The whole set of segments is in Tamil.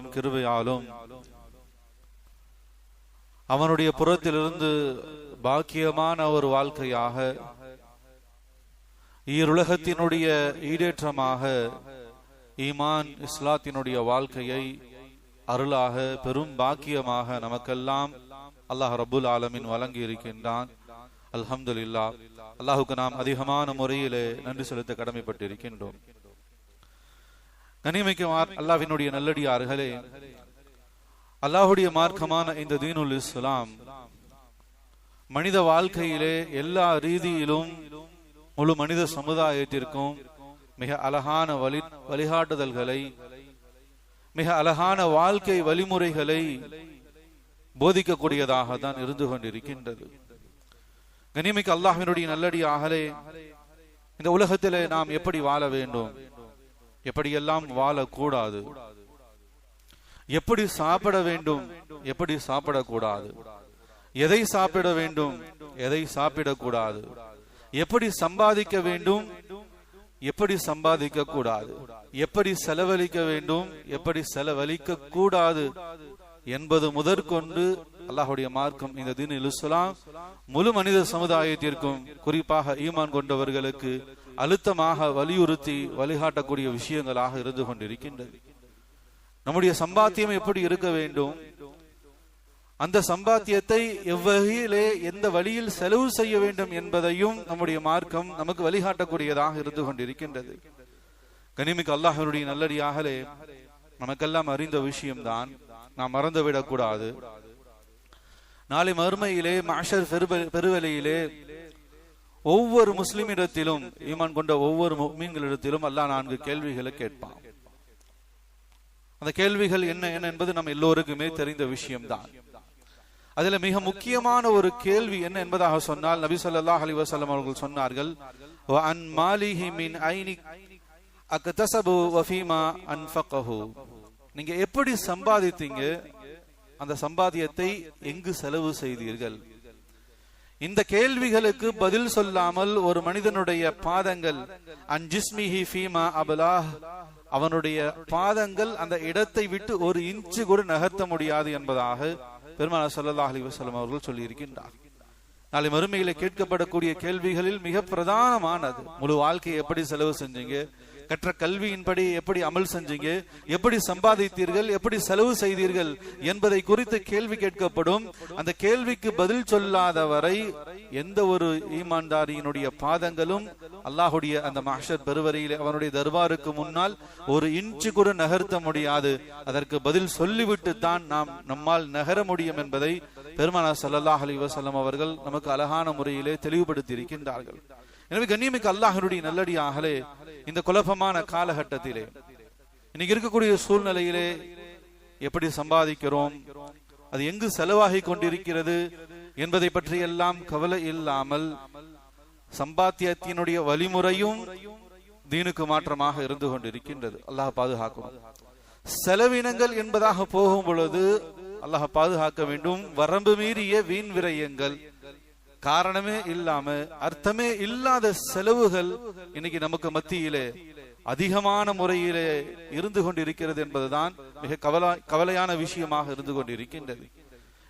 பெரும் கிருபையாலும் அவனுடைய புறத்திலிருந்து பாக்கியமான ஒரு வாழ்க்கையாக ஈருலகத்தினுடைய ஈடேற்றமாக ஈமான் இஸ்லாத்தினுடைய வாழ்க்கையை அருளாக பெரும் பாக்கியமாக நமக்கெல்லாம் அல்லாஹ் ரப்புல் ஆலமீன் வழங்கி இருக்கின்றான். அல்ஹம்துலில்லாஹ். அல்லாஹுக்கு நாம் அதிகமான முறையிலே நன்றி செலுத்த கடமைப்பட்டிருக்கின்றோம். கனிமிக்க அல்லாஹ்வினுடைய நல்லடியார்களே, அல்லாஹுடைய மார்க்கமான இந்த தீனுல் இஸ்லாம் மனித வாழ்க்கையிலே எல்லா ரீதியிலும் முழு மனித சமுதாயத்திற்கும் மிக அழகான வழிகாட்டுதல்களை, மிக அழகான வாழ்க்கை வழிமுறைகளை போதிக்கக்கூடியதாக தான் இருந்து கொண்டிருக்கின்றது. கனிமிக்க அல்லாஹ்வினுடைய நல்லடியார்களே, இந்த உலகத்திலே நாம் எப்படி வாழ வேண்டும், எப்படியெல்லாம் வாழக்கூடாது, எப்படி சாப்பிட வேண்டும், எப்படி சாப்பிடக்கூடாது, எதை சாப்பிட வேண்டும், எதை சாப்பிடக்கூடாது, எப்படி சம்பாதிக்க வேண்டும், எப்படி சம்பாதிக்க கூடாது, எப்படி செலவழிக்க வேண்டும், எப்படி செலவழிக்க கூடாது என்பது முதற்கொண்டு அல்லாஹுடைய மார்க்கம் இந்த தீனுல் இஸ்லாம் முழு மனித சமுதாயத்திற்கும் குறிப்பாக ஈமான் கொண்டவர்களுக்கு அழுத்தமாக வலியுறுத்தி வழிகாட்டக்கூடிய விஷயங்களாக இருந்து கொண்டிருக்கின்றது. நம்முடைய சம்பாத்தியம் எப்படி இருக்க வேண்டும், அந்த சம்பாத்தியத்தை எவ்வகையிலே எந்த வழியில் செலவு செய்ய வேண்டும் என்பதையும் நம்முடைய மார்க்கம் நமக்கு வழிகாட்டக்கூடியதாக இருந்து கொண்டிருக்கின்றது. கனிமிக்க அல்லாஹ்வினுடைய நல்லடியார்களே, நமக்கெல்லாம் அறிந்த விஷயம்தான், நாம் மறந்துவிடக் கூடாது. நாளை மறுமையிலே மஹ்ஷர் பெருவெளியிலே ஒவ்வொரு முஸ்லிமிடத்திலும், ஈமான் கொண்ட ஒவ்வொரு முஃமின்களிடத்திலும் அல்லாஹ் 4 கேள்விகளை கேட்பான். அந்த கேள்விகள் என்ன என்பது நம்ம எல்லோருக்குமே தெரிந்த விஷயம்தான். அதுல மிக முக்கியமான ஒரு கேள்வி என்ன என்பதாக சொன்னால், நபி ஸல்லல்லாஹு அலைஹி வஸல்லம் அவர்கள் சொன்னார்கள், வ அன் மாலிஹி மின் ஐனி அக்தஸபு வ ஃபீமா அன்ஃபகஹு. நீங்க எப்படி சம்பாதித்தீங்க, அந்த சம்பாத்தியத்தை எங்கு செலவு செய்தீர்கள்? இந்த கேள்விகளுக்கு பதில் சொல்லாமல் ஒரு மனிதனுடைய பாதங்கள் அன் ஜிஸ்மிஹி ஃபீமா அபலாஹ், அவனுடைய பாதங்கள் அந்த இடத்தை விட்டு ஒரு இன்ச்சு கூட நகர்த்த முடியாது என்பதாக பெருமானார் ஸல்லல்லாஹு அலைஹி வஸல்லம் அவர்கள் சொல்லி இருக்கின்றார். நாளை மறுமையிலே கேட்கப்படக்கூடிய கேள்விகளில் மிக பிரதானமானது, முழு வாழ்க்கையை எப்படி செலவு செஞ்சீங்க, கற்ற கல்வியின்படி எப்படி அமல் செஞ்சீங்க, எப்படி சம்பாதித்தீர்கள், எப்படி செலவு செய்தீர்கள் என்பதை குறித்து கேள்வி கேட்கப்படும். அந்த கேள்விக்கு பதில் சொல்லாத வரை எந்த ஒரு ஈமான்தாரியினுடைய பாதங்களும் அல்லாஹுடைய அந்த மஹ்ஷர் பெருவரையிலே அவனுடைய தர்பாருக்கு முன்னால் ஒரு இன்ச்சு கூட நகர்த்த முடியாது. அதற்கு பதில் சொல்லிவிட்டு தான் நம்மால் நகர முடியும் என்பதை பெருமானார் ஸல்லல்லாஹு அலைஹி வஸல்லம் அவர்கள் நமக்கு அழகான முறையிலே தெளிவுபடுத்தி இருக்கின்றார்கள். எனவே கண்ணியமிக்க அல்லாஹ்வினுடைய நல்லடியார்களே, இந்த குழப்பமான காலகட்டத்திலே, இன்னைக்கு இருக்கக்கூடிய சூழ்நிலையிலே எப்படி சம்பாதிக்கிறோம், அது எங்கு செலவாகி கொண்டிருக்கிறது என்பதை பற்றி எல்லாம் கவலை இல்லாமல் சம்பாத்தியத்தினுடைய வழிமுறையும் தீனுக்கு மாற்றமாக இருந்து கொண்டிருக்கின்றது. அல்லாஹ் பாதுகாக்கும். செலவினங்கள் என்பதாக போகும் பொழுது அல்லாஹ் பாதுகாக்க வேண்டும். வரம்பு மீறிய வீண் விரயங்கள், காரணமே இல்லாம அர்த்தமே இல்லாத செலவுகள் இன்னைக்கு நமக்கு மத்தியிலே அதிகமான முறையிலே இருந்து கொண்டிருக்கிறது என்பதுதான் மிக கவலையான விஷயமாக இருந்து கொண்டிருக்கின்றது.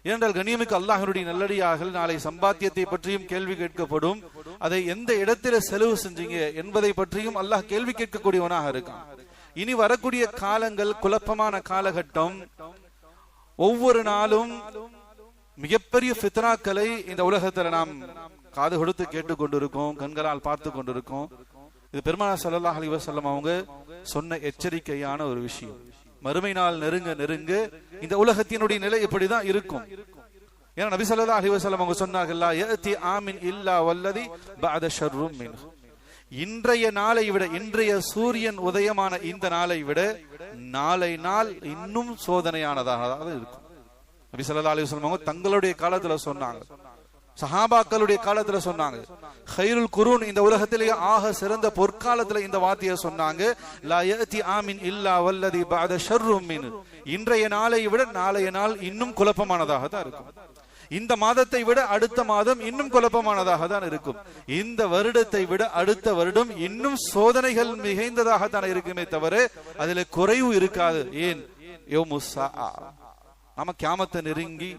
ஏனென்றால் கண்ணியமிக்க அல்லாஹ்வினுடைய நல்லடியார்கள் நாளை சம்பாத்தியத்தை பற்றியும் கேள்வி கேட்கப்படும். அதை எந்த இடத்தில செலவு செஞ்சீங்க என்பதை பற்றியும் அல்லாஹ் கேள்வி கேட்கக்கூடியவனாக இருக்கான். இனி வரக்கூடிய காலங்கள் குழப்பமான காலகட்டம். ஒவ்வொரு நாளும் மிகப்பெரிய ஃபித்னாக்களை இந்த உலகத்துல நாம் காது கொடுத்து கேட்டுக் கொண்டிருக்கோம், கண்களால் பார்த்து கொண்டிருக்கோம். இது பெருமானார் ஸல்லல்லாஹு அலைஹி வஸல்லம் அவங்க சொன்ன எச்சரிக்கையான ஒரு விஷயம். மறுமை நாள் நெருங்க நெருங்க இந்த உலகத்தினுடைய நிலை இப்படிதான் இருக்கும். ஏன்னா நபி ஸல்லல்லாஹு அலைஹி வஸல்லம் அவங்க சொன்னார்கள், லா யஅதி ஆமின் இல்லா வல்லதி பஅத ஷர்ரும் மின்ஹு. இன்றைய நாளை விட, இன்றைய சூரியன் உதயமான இந்த நாளை விட நாளை நாள் இன்னும் சோதனையானதாக இருக்கும். நபி ஸல்லல்லாஹு அலைஹி வஸல்லம் அவங்க தங்களுடைய காலத்துல சொன்னாங்க, சஹாபாக்களுடைய காலத்துல சொன்னாங்க, கைருல் குரூன், இந்த உலகத்திலேயே ஆக சிறந்த பொற்காலத்துல இந்த வார்த்தையை சொன்னாங்க, லா யஅதி ஆமின் இல்லா வல்லதி பஅத ஷர்ரும் மின்ஹு. இன்றைய நாளை விட நாளைய நாள் இன்னும் குழப்பமானதாக தான் இருக்கும். இந்த மாதத்தை விட அடுத்த மாதம் இன்னும் குழப்பமானதாக தான் இருக்கும். இந்த வருடத்தை விட அடுத்த வருடம் இன்னும் சோதனைகள் மிகைந்ததாக தான் இருக்குமே தவிர அதுல குறைவு இருக்காது. ஏன்? யௌமுஸ்ஸா. நாம கியாமத்தை நெருங்கி,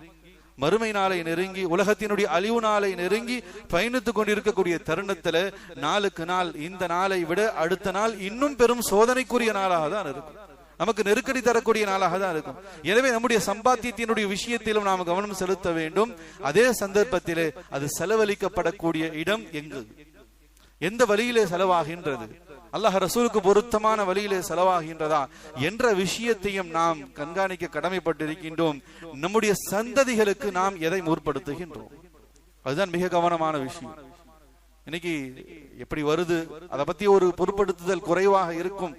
மறுமை நாளை நெருங்கி, உலகத்தினுடைய அழிவு நாளை நெருங்கி பயணித்துக் கொண்டிருக்கக்கூடிய தருணத்துல நாளுக்கு நாள் இந்த நாளை விட அடுத்த நாள் இன்னும் பெரும் சோதனைக்குரிய நாளாக தான் இருக்கும். நமக்கு நெருக்கடி தரக்கூடிய நாளாக தான் இருக்கும். எனவே நம்முடைய சம்பாத்தியத்தினுடைய விஷயத்திலும் நாம் கவனம் செலுத்த வேண்டும். அதே சந்தர்ப்பத்திலே அது செலவழிக்கப்படக்கூடிய இடம் எங்கு, எந்த வழியிலே செலவாகின்றது, அல்லாஹ் ரசூலுக்கு பொருத்தமான வழியிலே செலவாகின்றதா என்ற விஷயத்தையும் நாம் கண்காணிக்க கடமைப்பட்டிருக்கின்றோம். நம்முடைய சந்ததிகளுக்கு நாம் எதை முற்படுத்துகின்றோம், அதுதான் மிக கவனமான விஷயம். இன்னைக்கு எப்படி வருது அதை பத்தி ஒரு பொருட்படுத்துதல் குறைவாக இருக்கும்.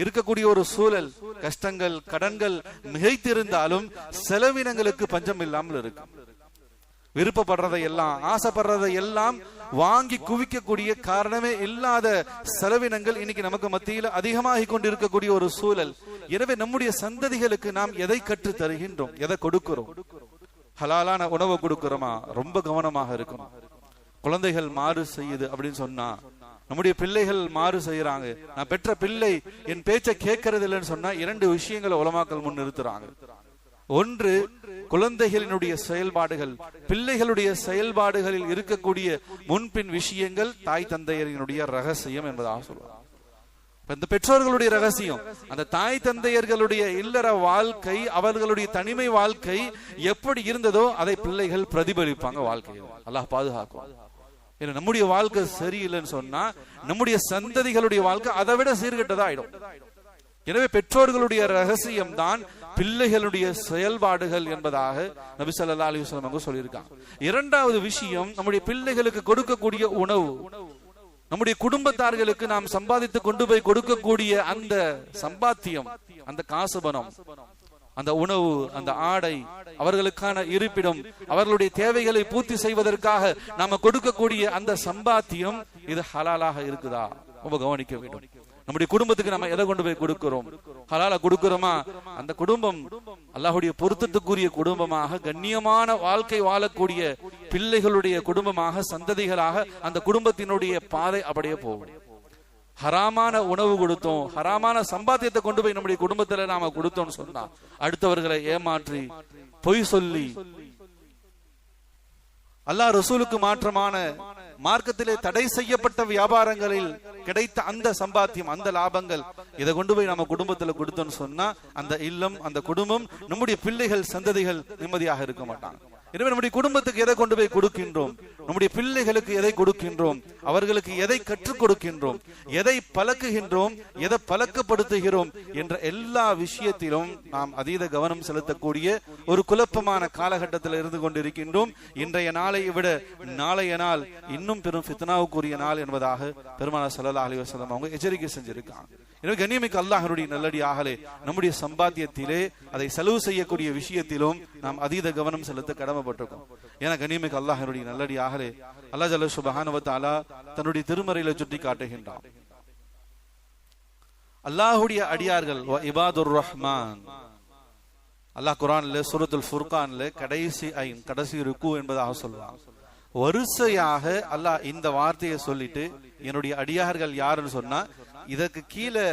இருக்கக்கூடிய ஒரு சூழல், கஷ்டங்கள் கடன்கள் மிகைத்திருந்தாலும் செலவினங்களுக்கு பஞ்சம் இல்லாமல் இருக்கு. விருப்பப்படுறதை எல்லாம், ஆசைப்படுறதை எல்லாம் வாங்கி குவிக்கக்கூடிய காரணமே இல்லாத செலவினங்கள் இன்னைக்கு நமக்கு மத்தியில் அதிகமாகி கொண்டிருக்கக்கூடிய ஒரு சூழல். எனவே நம்முடைய சந்ததிகளுக்கு நாம் எதை கற்று தருகின்றோம், எதை கொடுக்கிறோம்? ஹலாலான உணவை கொடுக்கிறோமா? ரொம்ப கவனமாக இருக்கணும். குழந்தைகள் மாறு செய்யுது அப்படின்னு சொன்னா, நம்முடைய பிள்ளைகள் மாறு செய்யறாங்க, நான் பெற்ற பிள்ளை என் பேச்சை கேட்கறது இல்லைன்னு சொன்னா, இரண்டு விஷயங்களை உலமாக்கள் முன் நிறுத்துறாங்க. ஒன்று, குழந்தைகளினுடைய செயல்பாடுகள், பிள்ளைகளுடைய செயல்பாடுகளில் இருக்கக்கூடிய முன்பின் விஷயங்கள் தாய் தந்தையரினுடைய ரகசியம் என்பதாக சொல்லுவாங்க. இந்த பெற்றோர்களுடைய ரகசியம், அந்த தாய் தந்தையர்களுடைய இல்லற வாழ்க்கை, அவர்களுடைய தனிமை வாழ்க்கை எப்படி இருந்ததோ அதை பிள்ளைகள் பிரதிபலிப்பாங்க வாழ்க்கையில். அல்லாஹ் பாதுகாக்கும். நம்முடைய வாழ்க்கை சரியில்லைன்னு சொன்னா நம்முடைய சந்ததிகளுடைய வாழ்க்கை அதை விட சீர்கெட்டதா ஆயிடும். எனவே பெற்றோர்களுடைய ரகசியம் தான் பிள்ளைகளுடைய செயல்பாடுகள் என்பதாக நபி ஸல்லல்லாஹு அலைஹி வஸல்லம் அவங்க சொல்லியிருக்காங்க. இரண்டாவது விஷயம், நம்முடைய பிள்ளைகளுக்கு கொடுக்கக்கூடிய உணவு. நம்முடைய குடும்பத்தார்களுக்கு நாம் சம்பாதித்து கொண்டு போய் கொடுக்கக்கூடிய அந்த சம்பாத்தியம், அந்த காசு பணம், அந்த உணவு, அந்த ஆடை, அவர்களுக்கான இருப்பிடம், அவர்களுடைய தேவைகளை பூர்த்தி செய்வதற்காக நாம கொடுக்கக்கூடிய அந்த சம்பாத்தியம், இது ஹலாலாக இருக்குதா ரொம்ப கவனிக்க வேண்டும். நம்முடைய குடும்பத்துக்கு நம்ம எதை கொண்டு போய் கொடுக்கிறோம்? ஹலாலா கொடுக்கிறோமா? அந்த குடும்பம் அல்லாஹ்வுடைய பொருத்தத்துக்குரிய குடும்பமாக, கண்ணியமான வாழ்க்கை வாழக்கூடிய பிள்ளைகளுடைய குடும்பமாக, சந்ததிகளாக அந்த குடும்பத்தினுடைய பாதை அப்படியே போகும். ஹராமான உணவு கொடுத்தோம், ஹராமான சம்பாத்தியத்தை கொண்டு போய் நம்முடைய குடும்பத்துல நாம கொடுத்தோம்னு சொன்னா, அடுத்தவர்களை ஏமாற்றி, பொய் சொல்லி, அல்லாஹ் ரசூலுக்கு மாற்றமான மார்க்கத்திலே தடை செய்யப்பட்ட வியாபாரங்களில் கிடைத்த அந்த சம்பாத்தியம், அந்த லாபங்கள், இதை கொண்டு போய் நம்ம குடும்பத்துல கொடுத்தோம்னு சொன்னா அந்த இல்லம், அந்த குடும்பம், நம்முடைய பிள்ளைகள் சந்ததிகள் நிம்மதியாக இருக்க மாட்டாங்க. எனவே நம்முடைய குடும்பத்துக்கு எதை கொண்டு போய் கொடுக்கின்றோம், நம்முடைய பிள்ளைகளுக்கு எதை கொடுக்கின்றோம், அவர்களுக்கு எதை கற்றுக் கொடுக்கின்றோம், எதை பழக்குகின்றோம், எதை பழக்கப்படுத்துகிறோம் என்ற எல்லா விஷயத்திலும் நாம் அதீத கவனம் செலுத்தக்கூடிய ஒரு குழப்பமான காலகட்டத்தில் இருந்து கொண்டிருக்கின்றோம். இன்றைய நாளை விட நாளைய நாள் இன்னும் பெரும் ஃபித்னாவுக்குரிய நாள் என்பதாக பெருமானார் ஸல்லல்லாஹு அலைஹி வஸல்லம் அவங்க எச்சரிக்கை செஞ்சிருக்காங்க. எனவே கண்ணியமிக்க அல்லாஹ்வுடைய நல்லடியார்களே, நம்முடைய சம்பாத்தியத்திலே அதை செலவு செய்யக்கூடிய விஷயத்திலும் நாம் அதீத கவனம் செலுத்த கடமைப்பட்டிருக்கோம். ஏன்னா கண்ணியமிக்க அல்லாஹ்வுடைய நல்லடியார்களே, அல்லாஹ் ஜல்ல சுப்ஹானஹு வ தஆலா தன்னுடைய திருமறையில சுட்டி காட்டுகின்றான், அல்லாஹ்வுடைய அடியார்கள் வ இபாதுர் ரஹ்மான். அல்லாஹ் குர்ஆன்ல சூரத்துல் ஃபுர்கான்ல கடைசி ருக்கு என்பதாக சொல்றான். வரிசையாக அல்லாஹ் இந்த வார்த்தையை சொல்லிட்டு என்னுடைய அடியார்கள் யாருன்னு சொன்னா, இதற்கு கீழே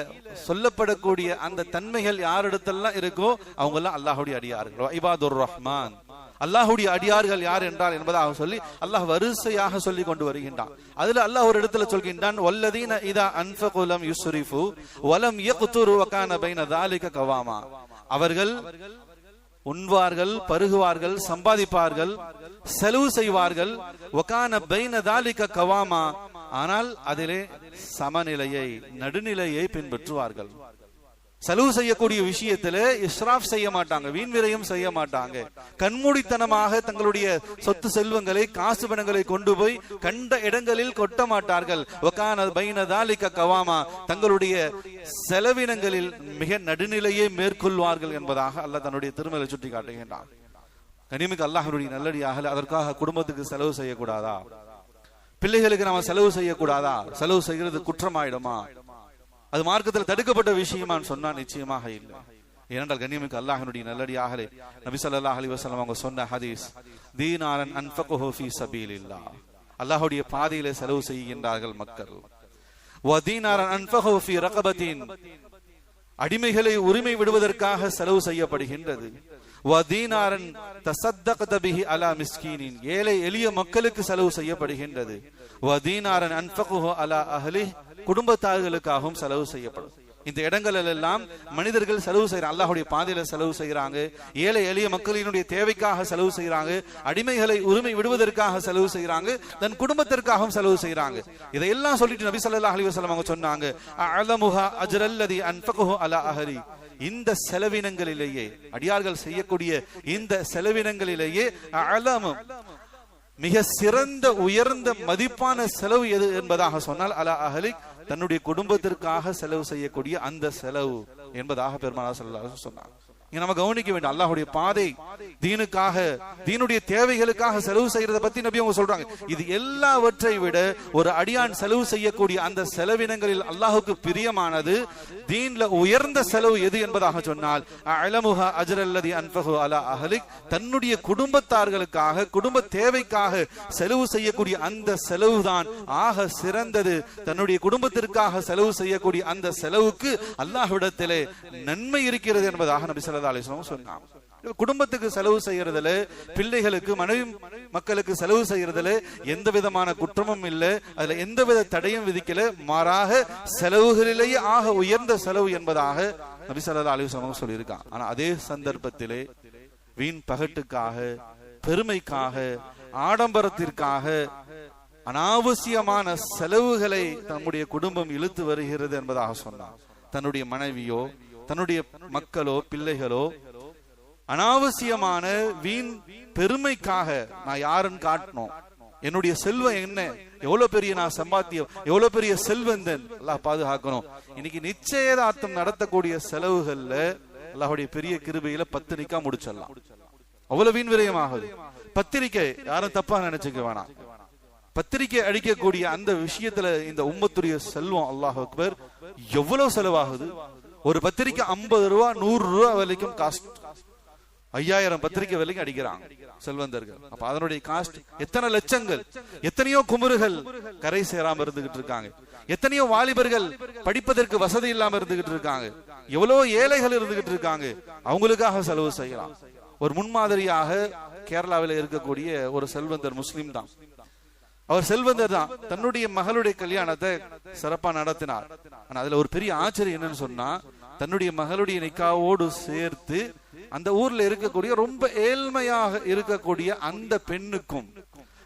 சொல்லப்படக்கூடிய அந்த தன்மைகள் யாரிடத்தெல்லாம் இருக்கோ அவங்க எல்லாம் அல்லாஹ்வுடைய அடியார்கள், இபாதுர் ரஹ்மான். அல்லாஹ்வுடைய அடியார்கள் யார் என்றால் என்பதாக சொல்லி அல்லாஹ் வரிசையாக சொல்லி கொண்டு வருகின்றான். அதுல அல்லாஹ் ஒரு இடத்துல சொல்கின்றான், வல்லதீன இதா அன்ஃபகு லம் யுஸ்ரிஃபு வலம் யக்துரு வகான பைன ذلك கவாமா. அவர்கள் உண்பார்கள், பருகுவார்கள், சம்பாதிப்பார்கள், செலவு செய்வார்கள், வகான பைன ذلك கவாமா, ஆனால் அதிலே சமநிலையை, நடுநிலையை பின்பற்றுவார்கள். செலவு செய்யக்கூடிய விஷயத்திலே இஸ்ராஃப் செய்ய மாட்டாங்க, வீண் விரயம் செய்ய மாட்டாங்க. கண்மூடித்தனமாக தங்களுடைய சொத்து செல்வங்களை, காசு பணங்களை கொண்டு போய் கண்ட இடங்களில் கொட்ட மாட்டார்கள். வகான பைன ذلك கவாமா, தங்களுடைய செலவினங்களில் மிக நடுநிலையை மேற்கொள்வார்கள் என்பதாக அல்லாஹ் தன்னுடைய திருமறையை சுட்டி காட்டுகின்றான். கனிமிக்கு அல்லாஹ்வுடைய நல்லடியாக அதற்காக குடும்பத்துக்கு செலவு செய்யக்கூடாதா? பிள்ளைகளுக்கு நாம செலவு செய்யக்கூடாதா? செலவு செய்கிறது குற்றமாயிடுமா? அது மார்க்கத்தில் தடுக்கப்பட்ட விஷயமான்னு சொன்னா நிச்சயமாக இல்லை. ஏனென்றால் கண்ணியமிக்க அல்லாஹ்வுடைய நல்லடியார்களே, நபி ஸல்லல்லாஹு அலைஹி வஸல்லம் அவங்க சொன்ன ஹதீஸ், தீனாரன் அன்ஃபகுஹு ஃபீ சபீலில்லாஹ், அல்லாஹ்வுடைய பாதையிலே செலவு செய்கின்றார்கள் மக்கள். வ தீனாரன் அன்ஃபகுஹு ஃபீ ரகபத்தின், அடிமைகளை உரிமை விடுவதற்காக செலவு செய்யப்படுகின்றது. ஏழை எளிய மக்களுக்கு செலவு செய்யப்படுகின்றது. குடும்பத்தார்களுக்காகவும் செலவு செய்யப்படும். இந்த இடங்கள் எல்லாம் மனிதர்கள் செலவு செய்யறாங்க, அல்லாஹ்வுடைய பாதையில செலவு செய்யறாங்க, ஏழை எளிய மக்களினுடைய தேவைக்காக செலவு செய்யறாங்க, அடிமைகளை உரிமை விடுவதற்காக செலவு செய்யறாங்க, தன் குடும்பத்திற்காகவும் செலவு செய்யறாங்க. இதையெல்லாம் சொல்லிட்டு நபி ஸல்லல்லாஹு அலைஹி வஸல்லம் அவங்க சொன்னாங்க, அலமுஹா அஜ்ரல்லதி அன்ஃபகுஹு அலா அஹ்லி. இந்த செலவினங்களிலேயே, அடியார்கள் செய்யக்கூடிய இந்த செலவினங்களிலேயே அலமு மிக சிறந்த உயர்ந்த மதிப்பான செலவு எது என்பதாக சொன்னால் அலா அஹ்லி, தன்னுடைய குடும்பத்திற்காக செலவு செய்யக்கூடிய அந்த செலவு என்பதாக பெருமானார் ஸல்லல்லாஹு அலைஹி வஸல்லம் சொன்னார். இங்க நம்ம கவனிக்க வேண்டும், அல்லாஹ்வுடைய பாதை, தீனுக்காக, தீனுடைய தேவைகளுக்காக செலவு செய்யறதை பத்தி நபி அவங்க சொல்றாங்க. இது எல்லாவற்றை விட ஒரு அடியான் செலவு செய்யக்கூடிய அந்த செலவினங்களில் அல்லாஹ்வுக்கு பிரியமானது, தீன்ல உயர்ந்த செலவு எது என்பதாக சொன்னால் அலமுஹா அஜ்ரல்லதி அன்ஃபகு அலா அஹ்லிக், தன்னுடைய குடும்பத்தார்களுக்காக, குடும்ப தேவைக்காக செலவு செய்யக்கூடிய அந்த செலவுதான் ஆக சிறந்தது. தன்னுடைய குடும்பத்திற்காக செலவு செய்யக்கூடிய அந்த செலவுக்கு அல்லாஹ்விடத்திலே நன்மை இருக்கிறது என்பதாக நபி ஸல்லல்லாஹு அலைஹி வஸல்லம் சொன்னாங்க. குடும்பத்துக்கு செலவு செய்யறதுல, பிள்ளைகளுக்கு, மனைவி மக்களுக்கு செலவு செய்யறதுல எந்த விதமான குற்றமும் இல்லை, அதுல எந்தவித தடையும் விதிக்கல. மாறாக செலவுகளிலேயே ஆக உயர்ந்த செலவு என்பதாக நபி ஸல்லல்லாஹு அலைஹி வஸல்லம் சொல்லியிருக்காங்க. ஆனா அதே சந்தர்ப்பத்திலே வீண் பகட்டுக்காக, பெருமைக்காக, ஆடம்பரத்திற்காக அனாவசியமான செலவுகளை நம்முடைய குடும்பம் இழுத்து வருகிறது என்பதாக சொன்னார். தன்னுடைய மனைவியோ, தன்னுடைய மக்களோ, பிள்ளைகளோ அனாவசியமான வீண் பெருமைக்காக, நான் யாருன்னு காட்டணும், என்னுடைய செல்வம் என்ன, எவ்வளவு பெரிய நான் சம்பாத்தியம், எவ்வளவு பெரிய செல்வந்தன், அல்லாஹ் பாதுகாக்கணும். இன்னைக்கு நிச்சயதார்த்தம் நடத்தக்கூடிய செலவுகள்ல அல்லாஹ்வுடைய பெரிய கிருபையில 10 நிக்கா முடிச்சிடலாம். அவ்வளவு வீண் விரயமாகுது. பத்திரிக்கை, யாரும் தப்பா நினைச்சுக்க வேணாம், பத்திரிக்கை அடிக்கக்கூடிய அந்த விஷயத்துல இந்த உம்மத்துடைய செல்வம், அல்லாஹ் அக்பர், எவ்வளவு செலவாகுது. ஒரு பத்திரிக்கை 50 ரூபா 100 ரூபா வரைக்கும் காஸ்ட், 5000 பத்திரிக்கை வரைக்கும் அடிக்கிறாங்க செல்வந்தர்கள். அப்ப அதனுடைய காஸ்ட் எத்தனை லட்சங்கள். எத்தனையோ குமுறுகள் கரை சேராம இருந்துகிட்டு இருக்காங்க, எத்தனையோ வாலிபர்கள் படிப்பதற்கு வசதி இல்லாம இருந்துகிட்டு இருக்காங்க, எவ்வளவு ஏழைகள் இருந்துகிட்டு இருக்காங்க. அவங்களுக்காக செலவு செய்யலாம். ஒரு முன்மாதிரியாக கேரளாவில் இருக்கக்கூடிய ஒரு செல்வந்தர், முஸ்லிம் தான், அவர் செல்வந்தர் தான், தன்னுடைய மகளுடைய கல்யாணத்தை சிறப்பா நடத்தினார். ஆனா அதுல ஒரு பெரிய ஆச்சரியம் என்னன்னு சொன்னா, தன்னுடைய மகளுடைய நிக்காவோடு சேர்த்து அந்த ஊர்ல இருக்கக்கூடிய ரொம்ப ஏழ்மையாக இருக்கக்கூடிய அந்த பெண்ணுக்கும்,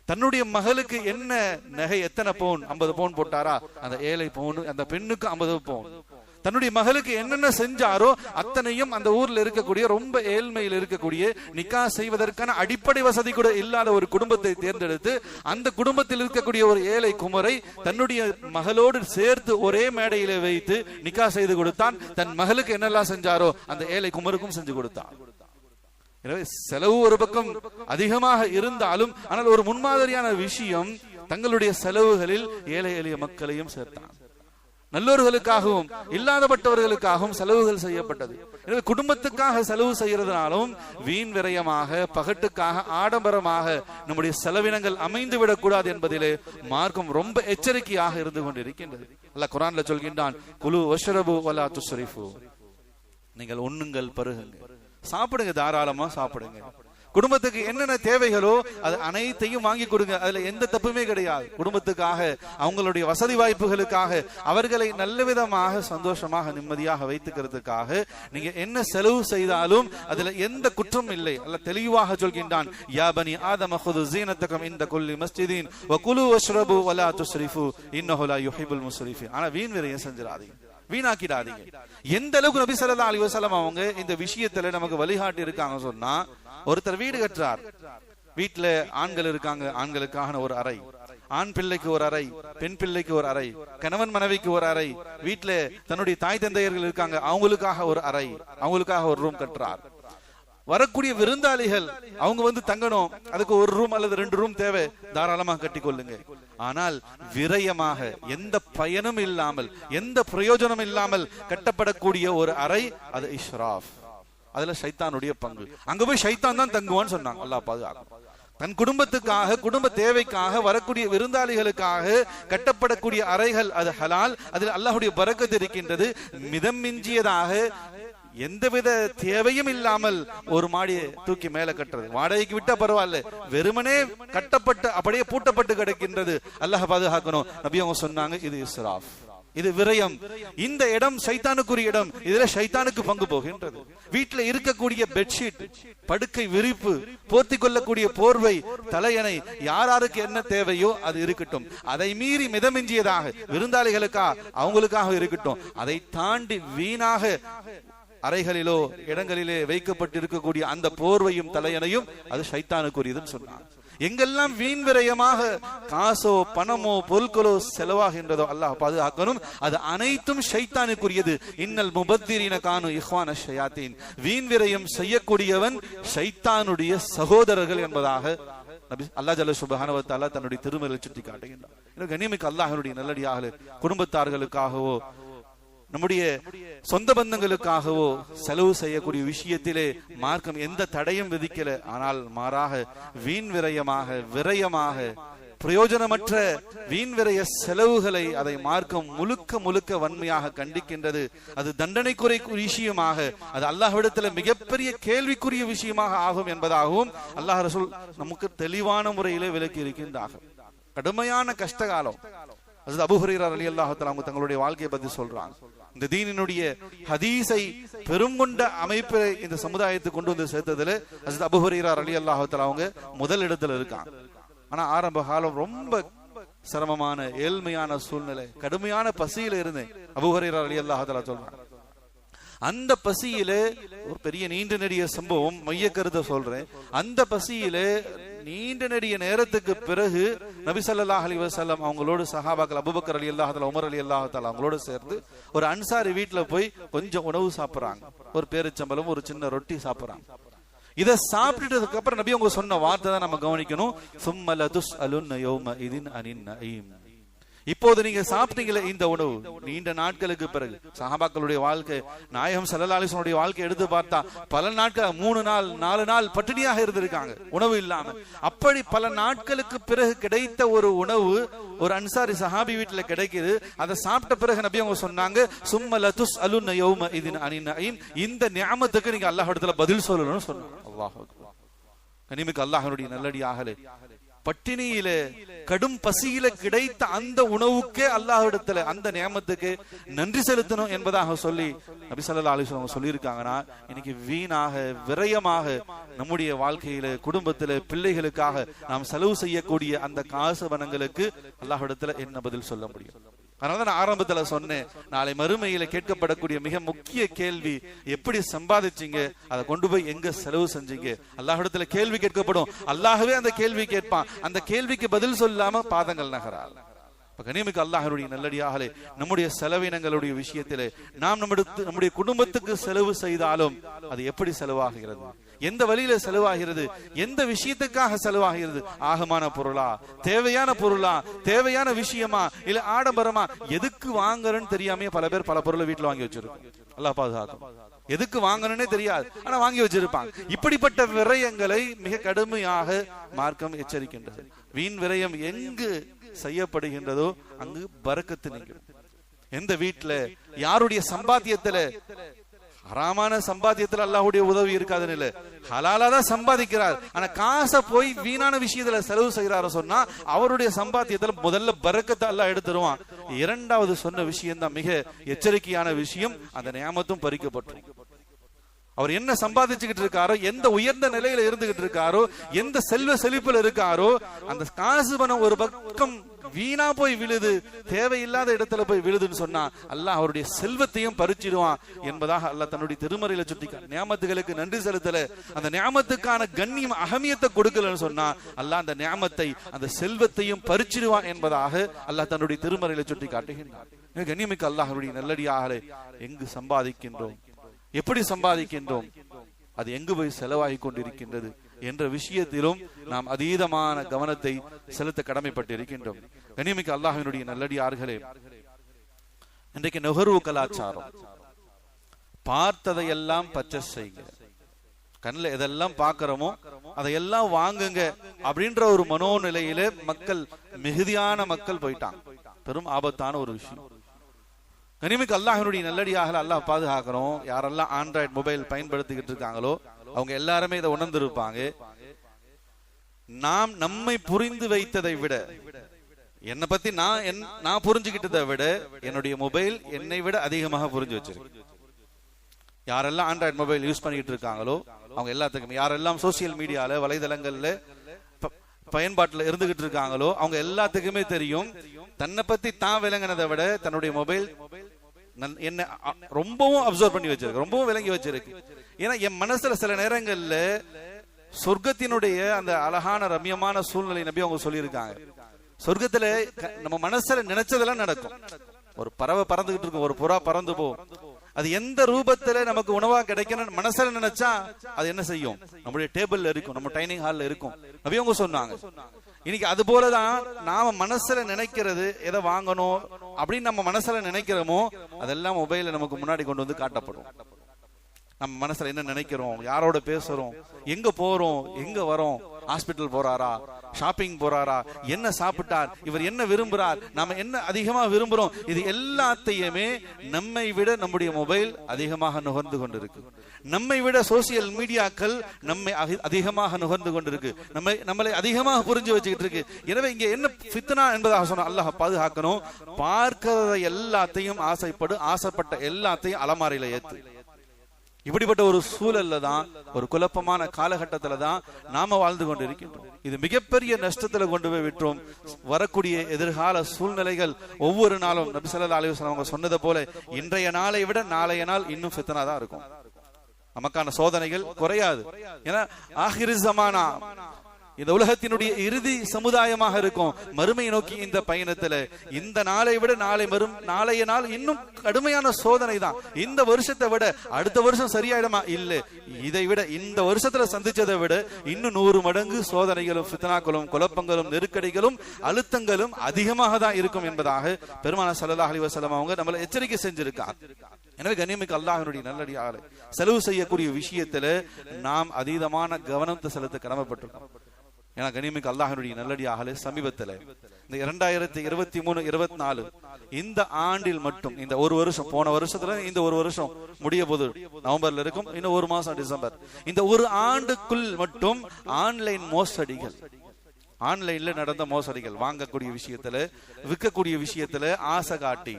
தன்னுடைய மகளுக்கு என்ன நகை, எத்தனை பவுன், 50 பவுன் போட்டாரா, அந்த ஏழை பவுன் அந்த பெண்ணுக்கு 50 பவுன், தன்னுடைய மகளுக்கு என்னென்ன செஞ்சாரோ அத்தனையும் அந்த ஊர்ல இருக்கக்கூடிய ரொம்ப ஏழ்மையில் இருக்கக்கூடிய, நிக்கா செய்வதற்கான அடிப்படை வசதி கூட இல்லாத ஒரு குடும்பத்தை தேர்ந்தெடுத்து அந்த குடும்பத்தில் இருக்கக்கூடிய ஒரு ஏழை குமரை தன்னுடைய மகளோடு சேர்த்து ஒரே மேடையில வைத்து நிக்கா செய்து கொடுத்தான். தன் மகளுக்கு என்னெல்லாம் செஞ்சாரோ அந்த ஏழை குமருக்கும் செஞ்சு கொடுத்தான். எனவே செலவு ஒரு பக்கம் அதிகமாக இருந்தாலும், ஆனால் ஒரு முன்மாதிரியான விஷயம், தங்களுடைய செலவுகளில் ஏழை எளிய மக்களையும் சேர்த்தான். நல்லோர்களுக்காகவும் இல்லாதப்பட்டவர்களுக்காகவும் செலவுகள் செய்யப்பட்டது. எனவே குடும்பத்துக்காக செலவு செய்யறதுனாலும் வீண் விரயமாக, பகட்டுக்காக, ஆடம்பரமாக நம்முடைய செலவினங்கள் அமைந்து விடக்கூடாது என்பதிலே மார்க்கம் ரொம்ப எச்சரிக்கையாக இருந்து கொண்டிருக்கின்றது. அல்லாஹ் குர்ஆன்ல சொல்கின்றான், குலு வஷ்ரபு வலா துஸ்ரிஃபு, நீங்கள் உண்ணுங்கள், பருகுங்க, சாப்பிடுங்க, தாராளமா சாப்பிடுங்க. குடும்பத்துக்கு என்னென்ன தேவைகளோ அது அனைத்தையும் வாங்கி கொடுங்க, அதுல எந்த தப்புமே கிடையாது. குடும்பத்துக்காக, அவங்களுடைய வசதி வாய்ப்புகளுக்காக, அவர்களை நல்ல விதமாக சந்தோஷமாக நிம்மதியாக வைத்துக்கிறதுக்காக நீங்க என்ன செலவு செய்தாலும் அதுல எந்த குற்றம் இல்லை. அல்லாஹ் தெளிவாக சொல்கின்றான், யா பனி ஆதம குது ஸீனத்தகும் இன்த குல்லி மஸ்ஜிதின் வகுலு வஷ்ரபு வலா துஸ்ரிஃபு இன்னஹு லா யுஹிப்புல் முஸ்ரிஃபின். ஆனா வீண் விரயம் செஞ்சிராதீங்க, வீணாக்கிடாதீங்க. எந்த அளவுக்கு நபி ஸல்லல்லாஹு அலைஹி வஸல்லம் அவங்க இந்த விஷயத்துல நமக்கு வழிகாட்டி இருக்காங்க சொன்னா, ஒருத்தர் வீடு கட்டுறார், வீட்டுல ஆண்கள் இருக்காங்க, ஆண்களுக்கான ஒரு அறை, ஆண் பிள்ளைக்கு ஒரு அறை, பெண் பிள்ளைக்கு ஒரு அறை, கணவன் மனைவிக்கு ஒரு அறை, வீட்டுல தன்னுடைய தாய் தந்தையர்கள் இருக்காங்க, அவங்களுக்காக ஒரு அறை, அவங்களுக்காக ஒரு ரூம் கட்டுறார். வரக்கூடிய விருந்தாளிகள் அவங்க வந்து தங்கணும், அதுக்கு ஒரு ரூம் அல்லது 2 ரூம் தேவை, தாராளமாக கட்டி கொள்ளுங்க. ஆனால் விரயமாக, எந்த பயனும் இல்லாமல், எந்த பிரயோஜனம் இல்லாமல் கட்டப்படக்கூடிய ஒரு அறை, அது இஸ்ராஃப். அதுல ஷைத்தானுடைய பங்கு. அங்க போய் ஷைத்தான் தான் தங்குவான்னு சொன்னாங்க. அல்லாஹ் பாதுகாக்கும். தன் குடும்பத்துக்காக, குடும்ப தேவைக்காக, வரக்கூடிய விருந்தாளிகளுக்காக கட்டப்படக்கூடிய அறைகள் அது ஹலால். அதில் அல்லாஹ்வுடைய பரக்கத் இருக்கின்றது. மிதம் மிஞ்சியதாக எந்தவித தேவையும் இல்லாமல் ஒரு மாடியை தூக்கி மேல கட்டுறது, வாடகைக்கு விட்டா பரவாயில்ல, வெறுமனே கட்டப்பட்டு அப்படியே பூட்டப்பட்டு கிடக்கின்றது. அல்லாஹ் பாதுகாக்கணும். நபி அவங்க சொன்னாங்க, இது இஸ்ராஃப், இது விரயம். இந்த இடம் சைத்தானுக்குரிய இடம், இதுல சைத்தானுக்கு பங்கு போகின்றது. வீட்டுல இருக்கக்கூடிய பெட்ஷீட், படுக்கை விரிப்பு, போர்த்தி கொள்ளக்கூடிய போர்வை, தலையணை, யாராருக்கு என்ன தேவையோ அது இருக்கட்டும். அதை மீறி மிதமிஞ்சியதாக விருந்தாளிகளுக்காக, அவங்களுக்காக இருக்கட்டும். அதை தாண்டி வீணாக அறைகளிலோ இடங்களிலே வைக்கப்பட்டிருக்கக்கூடிய அந்த போர்வையும் தலையணையும் அது சைத்தானுக்குரியதுன்னு சொன்னாங்க. எங்கெல்லாம் வீண் விரயமாக காசோ பணமோ பொருட்களோ செலவாகின்றதோ அல்லாஹ் பாதுகாக்கணும். அது அனைத்தும் ஷைத்தானுக்குரியது. இன்னல் முபத்திரீன கானு இஹ்வான ஷயாத்தீன். வீண் விரயம் செய்யக்கூடியவன் ஷைத்தானுடைய சகோதரர்கள் என்பதாக நபி அல்லாஹ் ஜல்ல சுப்ஹானஹு வ தஆலா தன்னுடைய திருமறையில் சுட்டி காட்டுகின்றார். கண்ணியமிக்க அல்லாஹ்வுடைய நல்லடியார்களே, குடும்பத்தார்களுக்காகவோ நம்முடைய சொந்த பந்தங்களுக்காகவோ செலவு செய்யக்கூடிய விஷயத்திலே மார்க்கம் எந்த தடையும் விதிக்கல. ஆனால் மாறாக வீண் விரயமாக பிரயோஜனமற்ற வீண் விரய செலவுகளை அதை மார்க்கம் முழுக்க முழுக்க வன்மையாக கண்டிக்கின்றது. அது தண்டனைக்குரிய விஷயமாக, அது அல்லாஹ்விடத்தில் மிகப்பெரிய கேள்விக்குரிய விஷயமாக ஆகும் என்பதாகவும் அல்லாஹ் ரசூல் நமக்கு தெளிவான முறையிலே விளக்கி இருக்கின்றார்கள். கடுமையான கஷ்டகாலம். அது அபூ ஹுரைரா ரலியல்லாஹு தஆலா அவங்க தங்களுடைய வாழ்க்கையை பத்தி சொல்றாங்க. இந்த தீனினுடைய ஹதீஸை பெருங்கொண்ட அமைப்பை இந்த சமுதாயத்துக்கு கொண்டு வந்து சேர்த்ததுல ஹஜ்ரத் அபூ ஹுரைரா ரலியல்லாஹு தஆலா அவங்க முதல் இடத்துல இருக்காங்க. ஆனா ஆரம்ப காலம் ரொம்ப சிரமமான ஏழ்மையான சூழ்நிலை, கடுமையான பசியில இருந்தேன். அபூ ஹுரைரா ரலியல்லாஹு தஆலா சொல்றாங்க. அந்த பசியில ஒரு பெரிய நீண்ட நெடிய சம்பவம், மைய கருத்தை சொல்றேன். அந்த பசியில நீண்ட நெடிய நேரத்துக்கு பிறகு நபி ஸல்லல்லாஹு அலைஹி வஸல்லம் அவங்களோட சஹாபாக்கள் அபூபக்கர் ரலியல்லாஹு தஆலா, உமர் ரலியல்லாஹு தஆலா அவங்களோட சேர்ந்து ஒரு அன்சாரி வீட்டுல போய் கொஞ்சம் உணவு சாப்பிடுறாங்க. ஒரு பேரிச்சம்பளம், ஒரு சின்ன ரொட்டி சாப்பிடுறாங்க. இதை சாப்பிட்டுட்டதுக்கு அப்புறம் நபி அவங்க சொன்ன வார்த்தை தான் நம்ம கவனிக்கணும். சும்ம லதுஸ்அலுன்ன யௌமஇதின் அனின் நஈம். இப்போது நீங்க சாப்பிட்டீங்களே இந்த உணவு, நீண்ட நாட்களுக்கு பிறகு சஹாபாக்களுடைய வாழ்க்கை, நாயகம் ஸல்லல்லாஹு அலைஹி வஸல்லம் வாழ்க்கை எடுத்து பார்த்தா பல நாட்கள் 3 நாள் 4 நாள் பட்டினியாக இருந்திருக்காங்க, உணவு இல்லாம. அப்படி பல நாட்களுக்கு பிறகு கிடைத்த ஒரு உணவு ஒரு அன்சாரி சஹாபி வீட்டுல கிடைக்குது. அதை சாப்பிட்ட பிறகு நபி அவங்க சொன்னாங்க, சும்ம லதுஸ்அலுன்ன யௌமஇதின் அனின் நஈம். இந்த நிஅமத்துக்கு நீங்க அல்லாஹ்விடத்துல பதில் சொல்லணும்னு சொன்னாங்க. அல்லாஹ் அக்பர். கனிமிக்க அல்லாஹ்வுடைய நல்லடியார்களே, பட்டினியில கடும் பசியில கிடைத்த அந்த உணவுக்கே அல்லாஹ்விடத்துல அந்த நியமத்துக்கு நன்றி செலுத்தணும் என்பதாக சொல்லி நபி ஸல்லல்லாஹு அலைஹி வஸல்லம் சொல்லியிருக்காங்கன்னா, இன்னைக்கு வீணாக விரயமாக நம்முடைய வாழ்க்கையில, குடும்பத்தில, பிள்ளைகளுக்காக நாம் செலவு செய்யக்கூடிய அந்த காசு பணங்களுக்கு அல்லாஹ்விடத்துல என்ன பதில் சொல்ல முடியும்? அதனால நான் ஆரம்பத்துல சொன்னேன், நாளை மறுமையில கேட்கப்படக்கூடிய மிக முக்கிய கேள்வி, எப்படி சம்பாதிச்சீங்க, அதை கொண்டு போய் எங்க செலவு செஞ்சீங்க? அல்லாஹ்விடத்துல கேள்வி கேட்கப்படும். அல்லாஹ்வே அந்த கேள்வி கேட்பான். அந்த கேள்விக்கு பதில் சொல்லாம பாதங்கள் நகரால். கனிமிக்க அல்லாஹ்வுடைய நல்லடியார்களே, நம்முடைய செலவினங்களுடைய விஷயத்திலே நாம் நம்முடைய குடும்பத்துக்கு செலவு செய்தாலும் அது எப்படி செலவாகிறது, எந்த வழியில செலவாகிறது, எந்த விஷயத்துக்காக செலவாகிறது? ஆகமான பொருளா, தேவையான பொருளா, தேவையான விஷயமா, இல்ல ஆடம்பரமா? எதுக்கு வாங்குறன்னு தெரியாம பல பேர் பல பொருளை வீட்டுல வாங்கி வச்சிருக்கோம். அல்லாஹ் பாதுகாக்கும். எதுக்கு வாங்கணும்னே தெரியாது, ஆனா வாங்கி வச்சிருப்பாங்க. இப்படிப்பட்ட விரயங்களை மிக கடுமையாக மார்க்கம் எச்சரிக்கின்றது. வீண் விரயம் எங்கு செய்யப்படுகின்றதோ அங்கு பரக்கத்து நீங்கும். எந்த வீட்டுல யாருடைய சம்பாத்தியத்துல, ஹராமான சம்பாத்தியத்துல அல்லாஹ்வுடைய உதவி இருக்காதுன்னு இல்ல, ஹலாலா தான் சம்பாதிக்கிறார், ஆனா காசை போய் வீணான விஷயத்துல செலவு செய்யறாரு சொன்னா அவருடைய சம்பாத்தியத்துல முதல்ல பரக்கத்தை அல்லாஹ் எடுத்துருவான். இரண்டாவது சொன்ன விஷயம் தான் மிக எச்சரிக்கையான விஷயம், அந்த நியாமத்தும் பறிக்கப்பட்டு. அவர் என்ன சம்பாதிச்சுக்கிட்டு இருக்காரோ, எந்த உயர்ந்த நிலையில இருந்துகிட்டு இருக்காரோ, எந்த செல்வ செழிப்புல இருக்காரோ, அந்த காசு பணம் ஒரு பக்கம் வீணா போய் விழுது, தேவையில்லாத இடத்துல போய் விழுதுன்னு சொன்னா அல்லாஹ் அவருடைய செல்வத்தையும் பறிச்சிடுவான் என்பதாக அல்லாஹ் தன்னுடைய திருமறையில சுட்டிக்கார். நியாமத்துகளுக்கு நன்றி செலுத்தல, அந்த நியாமத்துக்கான கண்ணியம் அகமியத்தை கொடுக்கலன்னு சொன்னா அல்லாஹ் அந்த நியாமத்தை, அந்த செல்வத்தையும் பறிச்சிடுவான் என்பதாக அல்லாஹ் தன்னுடைய திருமறையில சுட்டி காட்டுகின்றார். கண்ணியமிக்க அல்லாஹ்வுடைய நல்லடியார்களே, எங்கு சம்பாதிக்கின்றோம், எப்படி சம்பாதிக்கின்றோம், அது எங்கு போய் செலவாகி கொண்டிருக்கின்றது என்ற விஷயத்திலும் நாம் அதீதமான கவனத்தை செலுத்த கடமைப்பட்டு இருக்கின்றோம். கண்ணியமிக்க அல்லாஹ்வினுடைய நல்லடியார்களே, இன்றைக்கு நுகர்வு கலாச்சாரம், பார்த்ததையெல்லாம் பர்ச்சேஸ் செய்யுங்க, கண்ணில் எதெல்லாம் பார்க்கிறோமோ அதையெல்லாம் வாங்குங்க அப்படின்ற ஒரு மனோநிலையிலே மக்கள், மிகுதியான மக்கள் போயிட்டாங்க. பெரும் ஆபத்தான ஒரு விஷயம். கனிமிக்கு அல்லாஹ்வினுடைய நல்லடியாக அல்லாஹ் பாதுகாக்கிறோம். யாரெல்லாம் ஆண்ட்ராய்டு மொபைல் பயன்படுத்திக்கிட்டு இருக்காங்களோ அவங்க எல்லாருமே இதை உணர்ந்திருப்பாங்க. நாம் நம்மை புரிந்து வைத்ததை விட, என்னை பத்தி நான் புரிஞ்சுக்கிட்டதை விட என்னுடைய மொபைல் என்னை விட அதிகமாக புரிஞ்சு வச்சிருக்கு. யாரெல்லாம் ஆண்ட்ராய்டு மொபைல் யூஸ் பண்ணிட்டு இருக்காங்களோ அவங்க எல்லாத்துக்கும், யாரெல்லாம் சோசியல் மீடியால வலைதளங்கள்ல பயன்பாட்டில் இருந்துகிட்டு இருக்காங்களோ அவங்க எல்லாத்துக்குமே தெரியும், தன்னை பத்தி தான் விளங்கினதை விட தன்னுடைய மொபைல் என்ன ரொம்பவும் அப்சர்வ் பண்ணி வச்சிருக்கு, ரொம்பவும் விளங்கி வச்சிருக்கு. ஏன்னா என் மனசுல சில நேரங்கள்ல சொர்க்கத்தினுடைய அந்த அழகான ரம்யமான சூழ்நிலை நபி அவங்க சொல்லியிருக்காங்க. சொர்க்கத்துல நம்ம மனசுல நினைச்சதெல்லாம் நடக்கும். ஒரு பறவை பறந்துகிட்டு இருக்கும், ஒரு புறா பறந்து போ, அது எந்த ரூபத்துல நமக்கு உணவா கிடைக்கணும் மனசுல நினைச்சா அது என்ன செய்யும், நம்முடைய டேபிள்ல இருக்கும், நம்ம டைனிங் ஹால்ல இருக்கும். நபி அவங்க சொன்னாங்க. இன்னைக்கு அது போலதான் நாம மனசுல நினைக்கிறது, எதை வாங்கணும் அப்படின்னு நம்ம மனசுல நினைக்கிறோமோ அதெல்லாம் மொபைல்ல நமக்கு முன்னாடி கொண்டு வந்து காட்டப்படும். நம்ம மனசுல என்ன நினைக்கிறோம், யாரோட பேசுறோம், எங்க போறோம், எங்க வரோம், ஹாஸ்பிட்டல் போறாரா, ஷாப்பிங் போறாரா, என்ன சாப்பிட்டார், இவர் என்ன விரும்புறார், நாம என்ன அதிகமா விரும்புறோம், இது எல்லாத்தையுமே நம்மை விட நம்முடைய மொபைல் அதிகமாக நுகர்ந்து கொண்டிருக்கு. நம்மை விட சோசியல் மீடியாக்கள் நம்மை அதிகமாக நுகர்ந்து கொண்டிருக்கு, நம்மளை அதிகமாக புரிஞ்சு வச்சுக்கிட்டு இருக்கு. எனவே இங்க என்ன ஃபித்னா என்பதாக சொன்ன அல்லாஹ் பாதுகாக்கணும். பார்க்கிறத எல்லாத்தையும் ஆசைப்பட்ட எல்லாத்தையும் அலமாரியில ஏத்து. இப்படிப்பட்ட ஒரு சூழல்ல தான், ஒரு குழப்பமான காலகட்டத்துல தான் நாம வாழ்ந்து கொண்டிருக்கின்றோம். இது மிகப்பெரிய நஷ்டத்துல கொண்டு போய் விட்டோம். வரக்கூடிய எதிர்கால சூழ்நிலைகள் ஒவ்வொரு நாளும் நபி ஸல்லல்லாஹு அலைஹி வஸல்லம் அவங்க சொன்னது போல இன்றைய நாளை விட நாளைய நாள் இன்னும் ஃபித்னா தான் இருக்கும். நமக்கான சோதனைகள் குறையாது. ஏன்னா ஆகிரு ஸமானா, இந்த உலகத்தினுடைய இறுதி சமுதாயமாக இருக்கும். மறுமை நோக்கி இந்த பயணத்துல இந்த நாளை விட நாளைய நாள் இன்னும் கடுமையான சோதனை தான். இந்த வருஷத்தை விட அடுத்த வருஷம் சரியாயிடுமா, இல்ல, இதை விட இந்த வருஷத்துல சந்திச்சதை விட இன்னும் 100 மடங்கு சோதனைகளும் ஃபித்னாக்களும் குழப்பங்களும் நெருக்கடிகளும் அழுத்தங்களும் அதிகமாக தான் இருக்கும் என்பதாக பெருமானார் ஸல்லல்லாஹு அலைஹி வஸல்லம் அவங்க நம்மளை எச்சரிக்கை செஞ்சிருக்காங்க. எனவே கண்ணியமிக்க அல்லாஹ்வினுடைய நல்லடியார்களே, செலவு செய்யக்கூடிய விஷயத்துல நாம் அதீதமான கவனத்தை செலுத்த கடமைப்பட்டிருக்கோம். ஏன்னா கண்ணியமிக்க அல்லாஹ்வினுடைய நல்லடியார்களே, சமீபத்தில் இந்த 2023-24 இந்த ஆண்டில் மட்டும், இந்த ஒரு வருஷம், போன வருஷத்துல இந்த ஒரு வருஷம் முடிய போது நவம்பர்ல இருக்கும், இன்னும் ஒரு மாசம் டிசம்பர், இந்த ஒரு ஆண்டுக்குள் மட்டும் ஆன்லைன் மோசடிகள், ஆன்லைன்ல நடந்த மோசடிகள், வாங்கக்கூடிய விஷயத்துல விற்கக்கூடிய விஷயத்துல ஆசை காட்டி,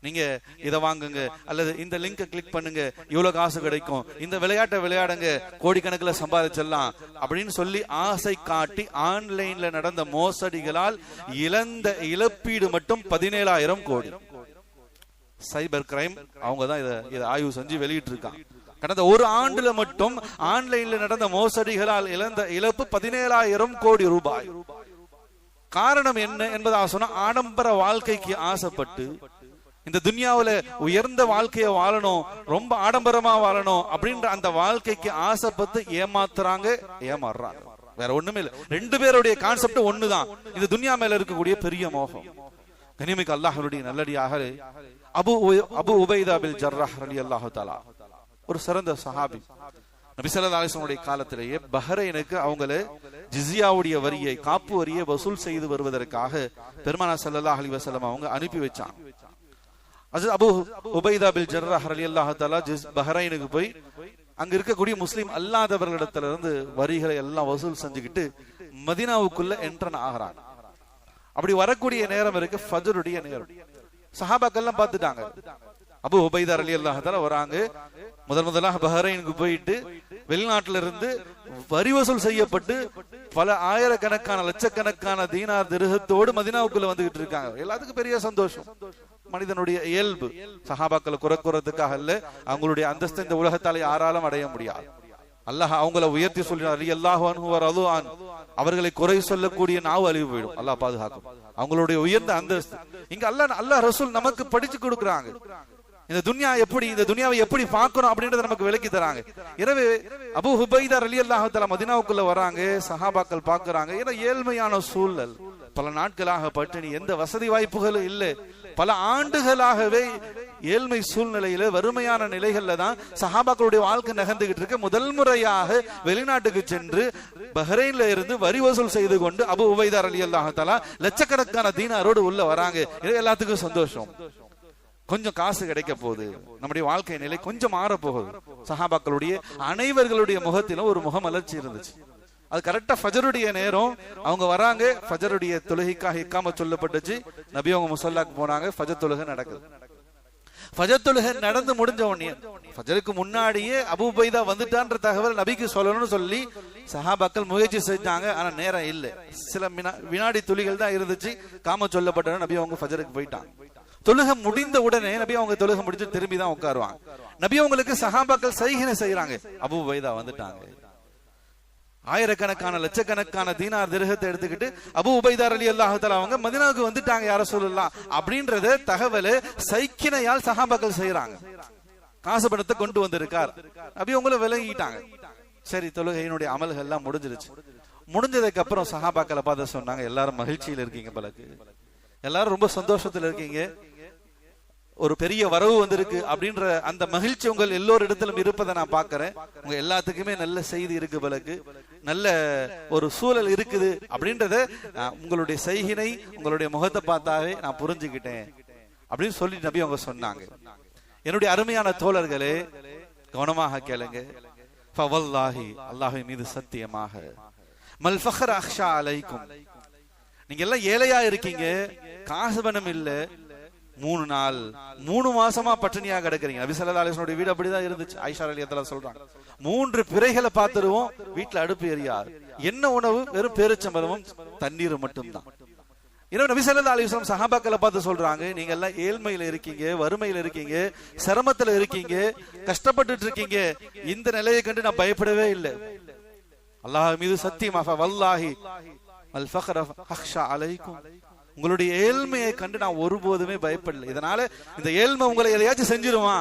நீங்க இதை வாங்குங்க அல்லது இந்த லிங்கை கிளிக் பண்ணுங்க, இவ்வளவு காசு கிடைக்கும், இந்த விளையாட்டை விளையாடுங்க, கோடிக்கணக்கில் சம்பாதிச்சிடலாம் அப்படின்னு சொல்லி ஆசை காட்டி ஆன்லைன்ல நடந்த மோசடிகளால் இழந்த இழப்பீடு மட்டும் 17,000 கோடி. சைபர் கிரைம் அவங்க தான் இதை ஆய்வு செஞ்சு வெளியிட்டு இருக்காங்க. கடந்த ஒரு ஆண்டுல மட்டும் ஆன்லைன்ல நடந்த மோசடிகளால் இழந்த இழப்பு 17,000 கோடி ரூபாய். காரணம் என்ன என்பதாக சொன்னா, ஆடம்பர வாழ்க்கைக்கு ஆசைப்பட்டு இந்த துன்யாவுல உயர்ந்த வாழ்க்கையை வாழணும், ரொம்ப ஆடம்பரமா வாழணும் அப்படின்ற அந்த வாழ்க்கைக்கு ஆசைப்பட்டு ஏமாறுறாங்க. வேற ஒண்ணுமே இல்லை. 2 பேருடைய கான்செப்ட் ஒண்ணுதான், இந்த துன்யா மேல இருக்கக்கூடிய பெரிய மோகம். கண்ணியமிக்க அல்லாஹ்வுடைய நல்லடியார்களே, அபு உபைதா பின் ஜர்ராஹ் ரலியல்லாஹு தஆலா ஒரு சிறந்த சஹாபி. நபி ஸல்லல்லாஹு அலைஹி வஸல்லம் காலத்திலேயே பஹ்ரைனுக்கு அவங்கள ஜிஸியாவுடைய வரியை, காப்பு வரியை வசூல் செய்து வருவதற்காக பெருமானார் ஸல்லல்லாஹு அலைஹி வஸல்லம் அவங்க அனுப்பி வச்சாங்க. அபு உபைதா பின் ஜர்ராஹ் ரலியல்லாஹு தஆலா பஹ்ரைனுக்கு போய் அங்க இருக்கக்கூடிய முஸ்லிம் அல்லாதவர்களிடத்துல இருந்து வரிகளை எல்லாம் வசூல் செஞ்சுக்கிட்டு மதீனாவுக்குள்ள என்ட்ரன் ஆகிறாங்க. அப்படி வரக்கூடிய நேரம் இருக்கு, ஃபஜ்ருடைய நேரம். சஹாபாக்கள் எல்லாம் பார்த்துட்டாங்க. அபு உபைதா ரலியல்லாஹு தஆலா வராங்க. முதலாக பஹ்ரைனுக்கு போயிட்டு வெளிநாட்டில இருந்து வரி வசூல் செய்யப்பட்டு பல ஆயிரக்கணக்கான லட்சக்கணக்கான தீனார் திர்ஹத்தோடு மதீனாவுக்குள்ள வந்துகிட்டு இருக்காங்க. எல்லாத்துக்கும் பெரிய சந்தோஷம். மனிதனுடைய இயல்பு. சஹாபாக்களை குறைக்கிறதுக்காக இல்ல, அவங்களுடைய அந்தஸ்து இந்த உலகத்தால யாராலும் அடைய முடியாது. அல்லாஹ் அவங்களை உயர்த்தி சொல்லினார், ரலியல்லாஹு அன்ஹு வ ரது அன். அவர்களை குறை சொல்லக்கூடிய நாவு அழிவு போயிடும், அல்லாஹ் பாதுகாக்கும். அவங்களுடைய உயர்ந்த அந்தஸ்து இங்க அல்லாஹ் ரசூல் நமக்கு படிச்சு கொடுக்குறாங்க. இந்த துன்யாவை எப்படி பார்க்கணும் அப்படின்றத நமக்கு விளக்கி தராங்க. எனவே அபு உபைதா ரலியல்லாஹு தஆலா மதீனாவுக்குள்ள வராங்க. சஹாபாக்கள் பார்க்கறாங்க. ஏன்னா ஏழ்மையான சூழல், பல நாட்களாக பட்டினி, எந்த வசதி வாய்ப்புகளும் இல்லை, பல ஆண்டுகளாகவே ஏழ்மை சூழ்நிலையில வறுமையான நிலைகள்ல தான் சஹாபாக்களுடைய வாழ்க்கை நகர்ந்துகிட்டு இருக்க முதல் முறையாக வெளிநாட்டுக்கு சென்று பஹ்ரைன்ல இருந்து வரி வசூல் செய்து கொண்டு அபு உபைதா ரலியல்லாஹு தஆலா லட்சக்கணக்கான தீனாரோடு உள்ள வராங்க. இது எல்லாத்துக்கும் சந்தோஷம். கொஞ்சம் காசு கிடைக்க போகுது, நம்முடைய வாழ்க்கை நிலை கொஞ்சம் மாற போகுது. சஹாபாக்களுடைய அனைவர்களுடைய முகத்திலும் ஒரு முகமலர்ச்சி இருந்துச்சு. அது கரெக்டா ஃபஜருடைய நேரம், அவங்க வராங்க. ஃபஜருடைய தொழுகைக்காக இக்காமத் சொல்லப்பட்டுச்சு. நபி அவங்க முஸல்லாக்கு போனாங்க. ஃபஜர் தொழுகை நடக்குது. ஃபஜர் தொழுகை நடந்து முடிஞ்ச உடனே ஃபஜருக்கு முன்னாடியே அபூ உபைதா வந்துட்டான்ற தகவல் நபிக்கு சொல்லணும்னு சொல்லி சஹாபாக்கள் முயற்சி செஞ்சாங்க. ஆனா நேரம் இல்லை, சில வினாடி துளிகள் தான் இருந்துச்சு. காமத் சொல்லப்பட்ட நபி அவங்க ஃபஜருக்கு போயிட்டாங்க. தொழுகை முடிந்த உடனே நபி அவங்க தொழுகை முடிச்சு திரும்பி தான் உட்காருவாங்க. நபி அவங்களுக்கு சஹாபாக்கள் சைகினை செய்யறாங்க, அபூ உபைதா வந்துட்டாங்க. ஆயிரக்கணக்கான லட்சக்கணக்கான தீனார் திரகத்தை எடுத்துக்கிட்டு அபூ உபைதா ரலியல்லாஹு தஆலா அவங்க மதீனாவுக்கு வந்துட்டாங்க யா ரசூலுல்லாஹ் அப்படின்றத தகவல் சைக்கினையால் சஹாபாக்கள் செய்யறாங்க. காசு பணத்தை கொண்டு வந்திருக்கார். நபி அவங்கள விளங்கிட்டாங்க. சரி, தொழுகையினுடைய அமல்கள் எல்லாம் முடிஞ்சிருச்சு. முடிஞ்சதுக்கு அப்புறம் சஹாபாக்களை பார்த்து சொன்னாங்க, எல்லாரும் மகிழ்ச்சியில் இருக்கீங்க, பலக்கு எல்லாரும் ரொம்ப சந்தோஷத்துல இருக்கீங்க, ஒரு பெரிய வரவு வந்திருக்கு அப்படின்ற அந்த மகிழ்ச்சி உங்கள் எல்லோரிடத்திலும் இருப்பதை நான் பாக்குறேன். உங்க எல்லாத்துக்குமே நல்ல செய்தி இருக்கு, பலக்கு நல்ல ஒரு சூழல் இருக்குது அப்படின்றத உங்களுடைய செய்கினை, உங்களுடைய முகத்தை பார்த்தாவே நான் புரிஞ்சுக்கிட்டேன் அப்படின்னு சொல்லி நபி அவங்க சொன்னாங்க. என்னுடைய அருமையான தோழர்களே, கவனமாக கேளுங்க. ஃபவல்லாஹி, அல்லாஹ்வின் மீது சத்தியமாக, மல் ஃபக்ர் அக்ஷா அலைக்கும், நீங்க எல்லாம் ஏழையா இருக்கீங்க, காசு பணம் இல்ல, 3 நாள் 3 மாசமா பட்டினியா கிடக்குறீங்க. நபி ஸல்லல்லாஹு அலைஹி வஸல்லம் வீடு அப்படிதான் இருந்துச்சு. ஆயிஷா ரலியல்லாஹு சொல்றாங்க, 3 பிறைகளை பார்த்துருவோம், வீட்டுல அடுப்பு எரியாது. என்ன உணவு? வெறும் பேரிச்சம்பழமும் தண்ணீரும் மட்டும்தான். இன்னும் நபி ஸல்லல்லாஹு அலைஹி வஸல்லம் சஹாபாக்களை பார்த்து சொல்றாங்க, நீங்க எல்லாம் ஏழ்மையில இருக்கீங்க, வறுமையில இருக்கீங்க, சிரமத்துல இருக்கீங்க, கஷ்டப்பட்டு இருக்கீங்க. இந்த நிலையை கண்டு நான் பயப்படவே இல்லை. அல்லாஹ் மீது சத்தியமாக, வல்லாஹி அல் ஃபக்ர அக்ஷா அலைக்கும், உங்களுடைய ஏழ்மையை கண்டு நான் ஒருபோதுமே பயப்படல. இதனால இந்த ஏழ்மை உங்களை எதையாச்சும் செஞ்சிருமா?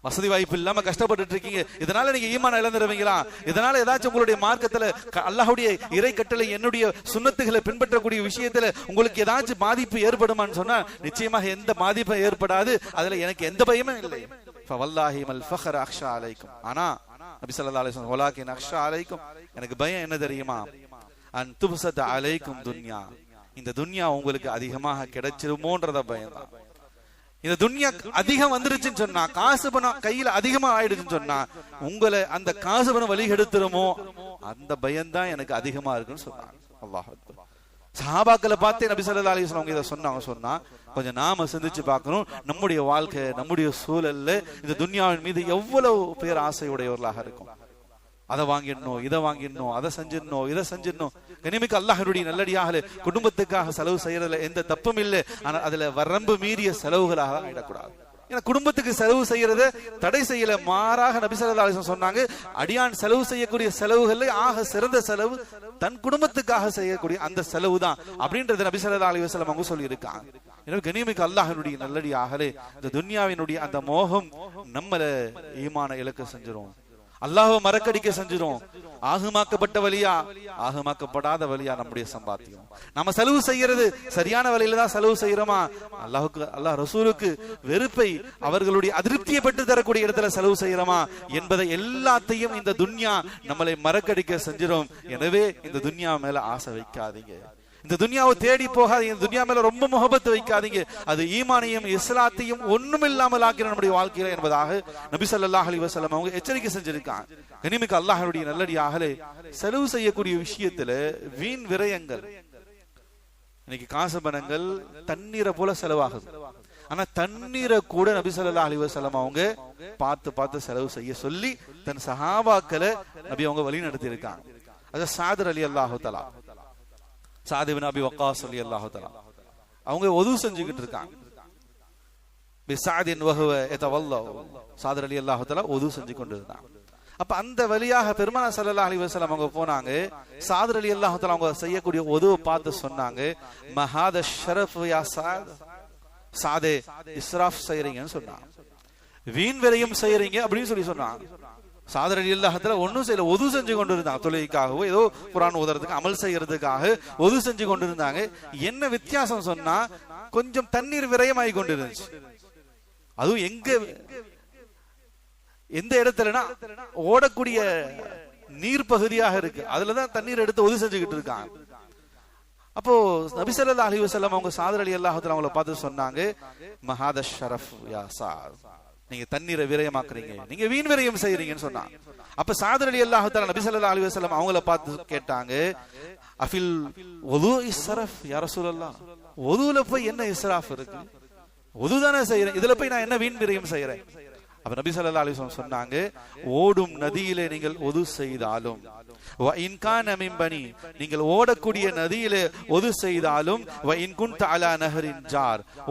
வசதி வாய்ப்பு இல்லாம கஷ்டப்பட்டு இருக்கீங்க, இதனால நீங்க ஈமான் இழந்துருவீங்களா? இதனால ஏதாச்சும் உங்களுடைய மார்க்கத்துல அல்லாஹ்வுடைய இறை கட்டளை, என்னுடைய சுன்னத்துகளை பின்பற்றக்கூடிய விஷயத்துல உங்களுக்கு ஏதாச்சும் பாதிப்பு ஏற்படுமான்னு சொன்னா நிச்சயமாக எந்த பாதிப்பும் ஏற்படாது. அதுல எனக்கு எந்த பயமும் இல்லை. ஃபவல்லாஹி மல் ஃபக்ர அக்ஷா அலைக்கும். ஆனா நபி ஸல்லல்லாஹு அலைஹி வஸல்லம் வலாகின் அக்ஷா அலைக்கும், எனக்கு பயம் என்ன தெரியுமா? அன் துப்ஸத அலைக்கும் துன்யா, இந்த துன்யா உங்களுக்கு அதிகமாக கிடைச்சிருமோன்றத பயம் தான். இந்த துன்யா அதிகம் வந்துருச்சுன்னு சொன்னா, காசு பணம் கையில அதிகமா ஆயிடுச்சுன்னு சொன்னா, உங்களை அந்த காசு பணம் வழி எடுத்துருமோ, அந்த பயம் தான் எனக்கு அதிகமா இருக்குன்னு சொன்னாங்க. அல்லாஹ் அக்பர். சஹாபாக்களை பார்த்து நபி ஸல்லல்லாஹு அலைஹி வஸல்லம் இதை சொன்னா கொஞ்சம் நாம சிந்திச்சு பார்க்கணும். நம்முடைய வாழ்க்கை, நம்முடைய சூழல்ல இந்த துன்யாவின் மீது எவ்வளவு பேர் ஆசையுடையவர்களாக இருக்கும். அதை வாங்கிடணும், இதை வாங்கிடணும், அதை செஞ்சிடணும், இதை செஞ்சிடணும். கனிமிக்கு அல்லாஹ்வுடைய நல்லடியாக குடும்பத்துக்காக செலவு செய்யறதுல எந்த தப்பும் இல்லை. ஆனா அதுல வரம்பு மீறிய செலவுகளாக ஆயிடக்கூடாது. ஏன்னா குடும்பத்துக்கு செலவு செய்யறத தடை செய்யல, மாறாக நபி ஸல்லல்லாஹு அலைஹி வஸல்லம் சொன்னாங்க, அடியான் செலவு செய்யக்கூடிய செலவுகள்ல ஆக சிறந்த செலவு தன் குடும்பத்துக்காக செய்யக்கூடிய அந்த செலவு தான் அப்படின்றது நபி ஸல்லல்லாஹு அலைஹி வஸல்லம் அவங்க சொல்லி இருக்காங்க. எனவே கனிமிக்கு அல்லாஹ்வுடைய நல்லடியாகலே இந்த துன்யாவினுடைய அந்த மோகம் நம்மள ஈமான இலக்க செஞ்சிரும், அல்லாஹ்வை மறக்கடிக்க செஞ்சிரும். ஆகுமாக்கப்பட்ட வழியா, ஆகுமாக்கப்படாத வழியா நம்முடைய சம்பாத்தியம். நம்ம செலவு செய்யறது சரியான வழியில தான் செலவு செய்யறோமா? அல்லாஹ் ரசூலுக்கு வெறுப்பை, அவர்களுடைய அதிருப்தியை பெற்று தரக்கூடிய இடத்துல செலவு செய்யறோமா என்பதை எல்லாத்தையும் இந்த துன்யா நம்மளை மறக்கடிக்க செஞ்சிரும். எனவே இந்த துன்யா மேல ஆசை வைக்காதீங்க, இந்த துன்யாவை தேடி போகாதீங்க, இந்த துன்யா மேல ரொம்ப முகபத்து வைக்காதீங்க. அது ஈமானையும் இஸ்லாத்தையும் ஒண்ணும் இல்லாமல் ஆக்கிற நம்முடைய வாழ்க்கையில என்பதாக நபி ஸல்லல்லாஹு அலைஹி வஸல்லம் அவங்க எச்சரிக்கை செஞ்சிருக்காங்க. கனிமிக்கு அல்லாஹ்வுடைய நல்லடியாகலே செலவு செய்யக்கூடிய விஷயத்துல வீண் விரயங்கள், இன்னைக்கு காசு பணங்கள் தண்ணீரை போல செலவாகுது. ஆனா தண்ணீரை கூட நபி ஸல்லல்லாஹு அலைஹி வஸல்லம் அவங்க பார்த்து பார்த்து செலவு செய்ய சொல்லி தன் சஹாபாக்களை நபி அவங்க வழி நடத்தி இருக்காங்க. அது சாத் ரலியல்லாஹு தஆலா, சாத் இப்னு அபி வக்காஸ் ரலியல்லாஹு தஆலா அவங்க ஒது செஞ்சுக்கிட்டு இருக்காங்க. பிஸாதின் வஹுவ யதவல்லா, சாத் ரலியல்லாஹு தஆலா ஒது செஞ்சு கொண்டு இருந்தாங்க. அப்ப அந்த வழியாக பெருமானார் ஸல்லல்லாஹு அலைஹி வஸல்லம் அவங்க போனாங்க. சாத் ரலியல்லாஹு தஆலா அவங்க செய்யக்கூடிய ஒதுவை பார்த்து சொன்னாங்க, மஹாத ஷரஃப் யா சாத், சாதே இஸ்ராஃப் செய்றீங்கன்னு சொன்னாங்க, வீண் விரயம் செய்யறீங்க அப்படின்னு சொல்லி சொன்னாங்க. சாத் ரலியல்லாஹு தஆலா ஒன்னும் செய்யல, ஒது செஞ்சு கொண்டு இருந்தாங்க. தொழுகைக்காகவோ ஏதோ குர்ஆன் ஓதுறதுக்கு, அமல் செய்யறதுக்காக ஒது செஞ்சு கொண்டு இருந்தாங்க. என்ன வித்தியாசம் சொன்னா, கொஞ்சம் தண்ணீர் விரயமாகி கொண்டு இருந்துச்சு. அதுவும் எந்த இடத்துலனா ஓடக்கூடிய நீர் பகுதியாக இருக்கு, அதுலதான் தண்ணீர் எடுத்து ஒது செஞ்சுக்கிட்டு இருக்காங்க. அப்போ நபி ஸல்லல்லாஹு அலைஹி வஸல்லம் அவங்க சாதர் ரலியல்லாஹு தஆலா அவங்கள பார்த்து சொன்னாங்க, மஹாத ஷரஃப் யா சாத், நீங்க தண்ணீரை விரயமாக்குறீங்க, நீங்க வீண் விரயம் செய்யறீங்கன்னு சொன்னாங்க. அப்ப சாதர் ரலியல்லாஹு தஆலா நபி ஸல்லல்லாஹு அலைஹி வஸல்லம் அவங்கள பார்த்து கேட்டாங்க, அஃபில் வுது இஸ்ரஃப் யா ரசூலல்லாஹ், வுதுல போய் என்ன இஸ்ராஃப் இருக்கு? வுது தானே செய்யறேன், இதுல போய் நான் என்ன வீண் விரயம் செய்யறேன்? அப்ப நபி ஸல்லல்லாஹு அலைஹி வஸல்லம் சொன்னாங்க, ஓடும் நதியிலே நீங்கள் ஒது செய்தாலும், நீங்கள் ஓடக்கூடிய நதியிலே ஒது செய்தாலும்,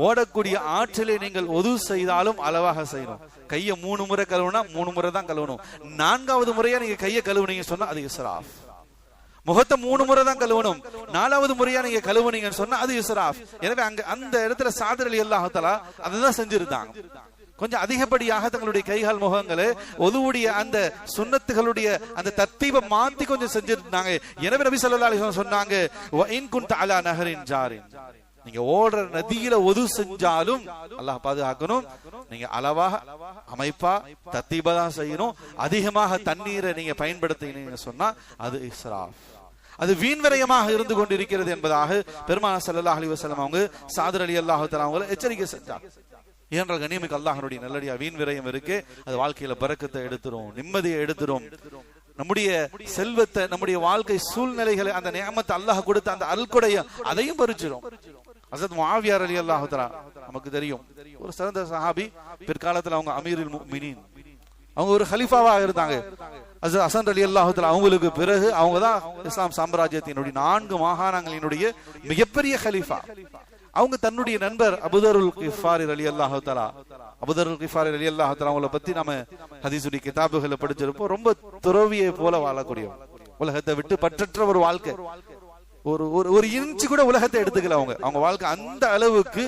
ஓடக்கூடிய ஆற்றிலே நீங்கள் ஒது செய்தாலும் அளவாக செய்யணும். கையை 3 முறை கழுவுனா 3 முறை தான் கழுவணும். 4வது முறையா நீங்க கையை கழுவுனீங்க சொன்னா அது இஸ்ராஃப். முகத்தை 3 முறை தான் கழுவணும், 4வது முறையா நீங்க கழுவுனீங்கன்னு சொன்னா அது இஸ்ராஃப். எனவே அந்த இடத்துல சாதர் ரலியல்லாஹு தஆலா அதுதான் செஞ்சிருந்தாங்க. கொஞ்சம் அதிகப்படியாக தங்களுடைய கைகால் முகங்களை ஒதுவுடைய அந்த சுன்னத்துகளுடைய அந்த தர்த்தீபை மாத்தி கொஞ்சம் செஞ்சிருந்தாங்க. எனவே நபி ஸல்லல்லாஹு அலைஹி வஸல்லம் சொன்னாங்க, வ இன் குன்த அலா நஹரின் ஜாரின், நீங்க ஓடுற நதியில ஒது செஞ்சாலும் அல்லாஹ் பாதுகாக்கணும், நீங்க அளவாக அமைப்பா தர்த்தீபா தான் செய்யணும். அதிகமாக தண்ணீரை நீங்க பயன்படுத்தினீங்கன்னு சொன்னா அது இஸ்ராஃப், அது வீண்விரயமாக இருந்து கொண்டிருக்கிறது என்பதாக பெருமானார் ஸல்லல்லாஹு அலைஹி வஸல்லம் அவங்க சாதர் ரலியல்லாஹு தஆலா அவங்களை எச்சரிக்கை செஞ்சாங்க. ஏனென்றால் கண்ணியமிக்க அல்லாஹ்வுடைய நல்லடியா வீண் விரயம் இருக்கு, அது வாழ்க்கையில பரக்கத்தை எடுத்துரும், நிம்மதியை எடுத்துரும், நம்முடைய செல்வத்தை, நம்முடைய வாழ்க்கை சூழ்நிலைகளை, அந்த நியமத்தை அல்லாஹ் கொடுத்த அந்த அல்கொடைய அதையும் பறிச்சிடும். ஹஸரத் முஆவியா ரலியல்லாஹு தஆலா நமக்கு தெரியும், ஒரு சிறந்த சஹாபி. பிற்காலத்தில் அவங்க அமீருல் முஃமினீன், அவங்க ஒரு ஹலீஃபாவாக இருந்தாங்க. ஹஸரத் ஹஸன் ரலியல்லாஹு தஆலா அவங்களுக்கு பிறகு அவங்க தான் இஸ்லாம் சாம்ராஜ்யத்தினுடைய 4 மாகாணங்களினுடைய மிகப்பெரிய ஹலீஃபா. அவங்க தன்னுடைய நண்பர் அபூதருல் கிஃபாரி ரலியல்லாஹு தஆலா, அபூதருல் கிஃபாரி ரலியல்லாஹு தஆலா அவங்கள பத்தி நாம ஹதீஸுடைய கிதாபுகளை படிச்சிருப்போம். ரொம்ப துறவியை போல வாழக்கூடியவர், உலகத்தை விட்டு பற்றற்ற ஒரு வாழ்க்கை, ஒரு இன்ச்சு கூட உலகத்தை எடுத்துக்கல அவங்க வாழ்க்கை அந்த அளவுக்கு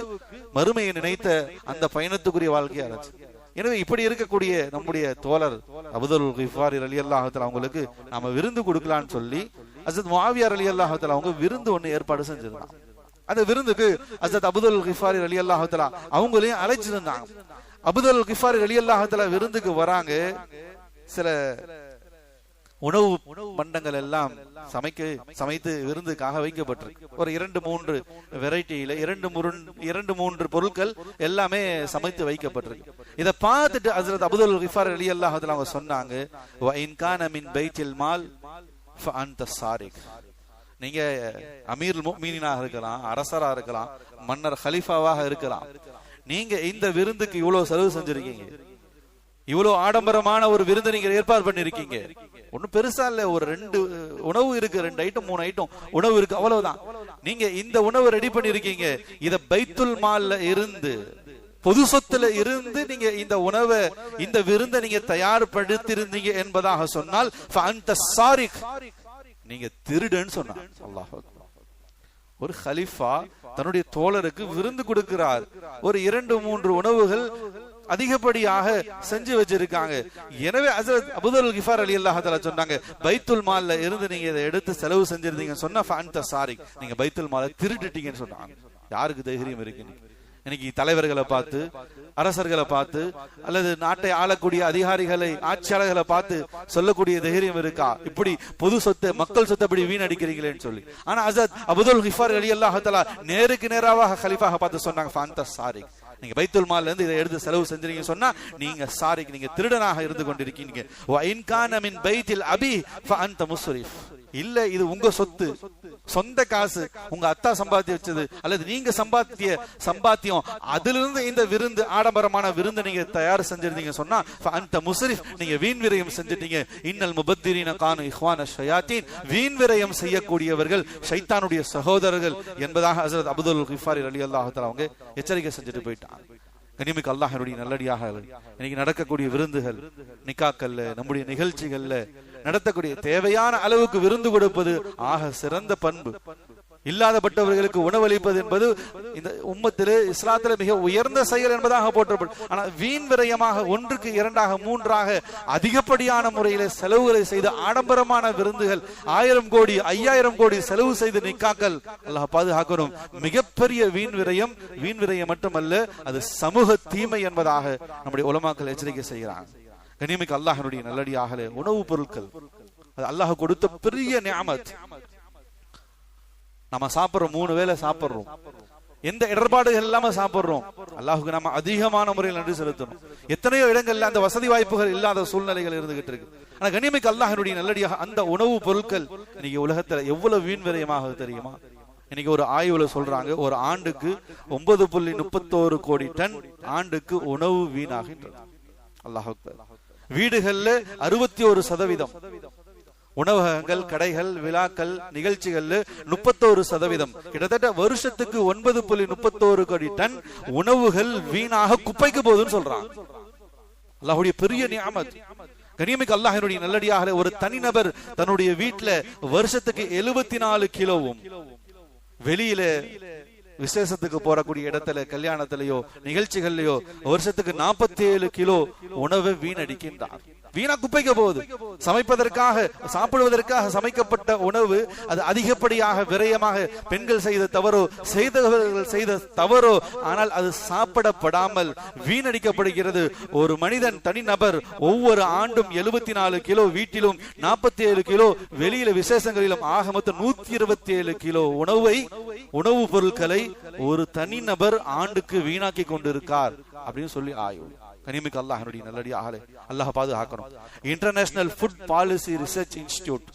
மறுமையை நினைத்த அந்த பயணத்துக்குரிய வாழ்க்கையா இருந்துச்சு. எனவே இப்படி இருக்கக்கூடிய நம்முடைய தோழர் அபூதருல் கிஃபாரி ரலியல்லாஹு தஆலா அவங்களுக்கு நாம விருந்து கொடுக்கலான்னு சொல்லி ஹஸரத் முஆவியா ரலியல்லாஹு தஆலா அவங்க விருந்து ஒண்ணு ஏற்பாடு செஞ்சிருந்தாங்க. அந்த விருந்துக்கு ஹஸரத் அபூதருல் கிஃபாரி ரலியல்லாஹு தஆலா அவங்களையும் அழைச்சிருந்தாங்க. அபூதருல் கிஃபாரி ரலியல்லாஹு தஆலா விருந்துக்கு வராங்க. சில உணவு பண்டங்கள் எல்லாம் சமைத்து விருந்துக்காக வைக்கப்பட்டிருக்கு. ஒரு 2-3 வெரைட்டியில 2-3 பொருட்கள் எல்லாமே சமைத்து வைக்கப்பட்டிருக்கு. இதை பார்த்துட்டு ஹஸரத் அபூதருல் கிஃபாரி ரலியல்லாஹு தஆலா அவங்க சொன்னாங்க, வ இன் கான மின் பைத்தில் மால் ஃபஅன்த சாரிக், நீங்க அமீருல் முஃமினீனாக இருக்கலாம், அரசரா இருக்கலாம், மன்னர் ஹலீஃபாவாக இருக்கலாம், நீங்க இந்த விருந்துக்கு இவ்வளவு செலவு செஞ்சிருக்கீங்க, இவ்வளவு ஆடம்பரமான ஒரு விருந்து நீங்க ஏற்பாடு பண்ணிருக்கீங்க. ஒன்னும் பெருசா இல்ல, ஒரு 2 உணவு இருக்கு, 2 ஐட்டம் 3 ஐட்டம் உணவு இருக்கு, அவ்வளவுதான். நீங்க இந்த உணவு ரெடி பண்ணிருக்கீங்க, இத பைத்துல் மால்ல இருந்து, பொது சொத்துல இருந்து நீங்க இந்த உணவை, இந்த விருந்தை நீங்க தயார்படுத்திருந்தீங்க என்பதாக சொன்னால் ஃபஅன்த சாரிக், நீங்க திருடன்னு சொன்னாங்க. அல்லாஹ் அக்பர். ஒரு கலீஃபா தன்னுடைய தோழருக்கு விருந்து கொடுக்கிறார், ஒரு 2-3 உணவுகள் அதிகப்படியாக செஞ்சு வச்சிருக்காங்க. எனவே ஹஸரத் அபூதருல் கிஃபாரி ரலியல்லாஹு தஆலா சொன்னாங்க, பைத்துல் மால்ல இருந்து நீங்க இதை எடுத்து செலவு செஞ்சிருந்தீங்கன்னு சொன்னா ஃபஅன்த சாரிக், நீங்க பைத்துல் மாலை திருடிட்டீங்கன்னு சொன்னாங்க. யாருக்கு தைரியம் இருக்கு? இன்னைக்கு தலைவர்களை பார்த்து, அரசர்களை பார்த்து, அல்லது நாட்டை ஆளக்கூடிய அதிகாரிகளை, ஆட்சியாளர்களை பார்த்து சொல்லக்கூடிய தைரியம் இருக்கா? இப்படி பொது சொத்தை, மக்கள் சொத்தை இப்படி வீணடிக்கிறீங்களேன்னு சொல்லி. ஆனா ஹஸரத் அபூதருல் கிஃபாரி ரலியல்லாஹு தஆலா நேருக்கு நேராக கலீஃபாக பார்த்து சொன்னாங்க, ஃபஅன்த சாரிக், நீங்க பைத்துல் மால்ல இருந்து இதை எடுத்து செலவு செஞ்சீங்க சொன்னா நீங்க சாரிக், நீங்க திருடனாக இருந்து கொண்டிருக்கீங்க. வ இன் கான மின் பைத்தில் அபி ஃபஅன்த முஸ்ரிஃப், இல்ல இது உங்க சொத்து, சொந்த காசு, உங்க அத்தா சம்பாத்தி வச்சது அல்லது நீங்க சம்பாத்தியம், அதிலிருந்து இந்த விருந்து, ஆடம்பரமான விருந்து நீங்க தயார் செஞ்சிருந்தீங்க சொன்னா ஃபஅன்த முஸ்ரிஃப், நீங்க வீண் விரயம் செஞ்சிட்டீங்க. இன்னல் முபத்திரீன கானு இஹ்வான ஷயாத்தீன், வீண் விரயம் செய்யக்கூடியவர்கள் ஷைத்தானுடைய சகோதரர்கள் என்பதாக ஹஸரத் அபூதருல் கிஃபாரி ரலியல்லாஹு தஆலா அவங்க எச்சரிக்கை செஞ்சுட்டு போயிட்டாங்க. கனிமிக்க அல்லாஹ்வுடைய நல்லடியாக இன்னைக்கு நடக்கக்கூடிய விருந்துகள், நிக்காக்கல்ல, நம்முடைய நிகழ்ச்சிகள்ல நடத்தக்கூடிய தேவையான அளவுக்கு விருந்து கொடுப்பது ஆக சிறந்த பண்பு. இல்லாதப்பட்டவர்களுக்கு உணவளிப்பது என்பது இந்த உம்மத்திலே இஸ்லாத்திலே மிக உயர்ந்த செயல் என்பதாக போற்றப்படும். ஆனால் வீண் விரயமாக 1க்கு 2ஆக 3ஆக அதிகப்படியான முறையிலே செலவுகளை செய்து ஆடம்பரமான விருந்துகள் 1000 கோடி 5000 கோடி செலவு செய்து நிக்காக்கள் அல்லாஹ் பாதுகாக்கணும். மிகப்பெரிய வீண் விரயம் மட்டுமல்ல, அது சமூக தீமை என்பதாக நம்முடைய உலமாக்கள் எச்சரிக்கை செய்கிறாங்க. கண்ணியமிக்க அல்லாஹ்வுடைய நல்லடியார்களே, உணவுப் பொருட்கள் அது அல்லாஹ் கொடுத்த பெரிய நிஅமத். நம்ம சாப்பிடுறோம், 3 வேளை சாப்பிடுறோம், எந்த இடர்பாடுகள் இல்லாம சாப்பிடுறோம். அல்லாஹுக்கு நம்ம அதிகமான முறையில் நன்றி செலுத்தணும். எத்தனையோ இடங்கள்ல அந்த வசதி வாய்ப்புகள் இல்லாத சூழ்நிலைகள் இருந்துகிட்டு இருக்கு. ஆனா கண்ணியமிக்க அல்லாஹ்வுடைய நல்லடியாக அந்த உணவுப் பொருட்கள் இன்னைக்கு உலகத்துல எவ்வளவு வீண் விரயமாக தெரியுமா? இன்னைக்கு ஒரு ஆய்வுல சொல்றாங்க, ஒரு ஆண்டுக்கு 9.31 கோடி டன் ஆண்டுக்கு உணவு வீணாகின்றது. அல்லாஹ் அக்பர். வீடுகள்ல 61%, உணவகங்கள், கடைகள், விழாக்கள், நிகழ்ச்சிகள் 31%, கிட்டத்தட்ட வருஷத்துக்கு 9.31 கோடி டன் உணவுகள் வீணாக குப்பைக்கு போகுதுன்னு சொல்றாங்க. அல்லாஹ்வுடைய பெரிய நிஅமத். கண்ணியமிக்க அல்லாஹ்வுடைய நல்லடியார்களே, ஒரு தனிநபர் தன்னுடைய வீட்டுல வருஷத்துக்கு 74 கிலோவும், வெளியில விசேஷத்துக்கு போறக்கூடிய இடத்துல கல்யாணத்திலேயோ நிகழ்ச்சிகள்லயோ வருஷத்துக்கு 47 கிலோ உணவை வீணடிக்கின்றார். வீணா குப்பைக்கு போகுது. சமைப்பதற்காக சாப்பிடுவதற்காக சமைக்கப்பட்ட உணவு அது அதிகப்படியாக விரயமாக பெண்கள் செய்த தவறோ செய்தவர்கள் செய்த தவறோ, ஆனால் அது சாப்பிடப்படாமல் வீணடிக்கப்படுகிறது. ஒரு மனிதன் தனிநபர் ஒவ்வொரு ஆண்டும் 74 கிலோ வீட்டிலும் 47 கிலோ வெளியில விசேஷங்களிலும் ஆக மொத்தம் 127 கிலோ உணவுப் பொருட்களை ஒரு தனிநபர் ஆண்டுக்கு வீணாக்கி கொண்டிருக்கார் அப்படின்னு சொல்லி ஆய்வு. கனிமிக்க அல்லாஹ்வுடைய நல்லடியார்களே, அல்லாஹ் பாதுகாக்கணும். International food policy research institute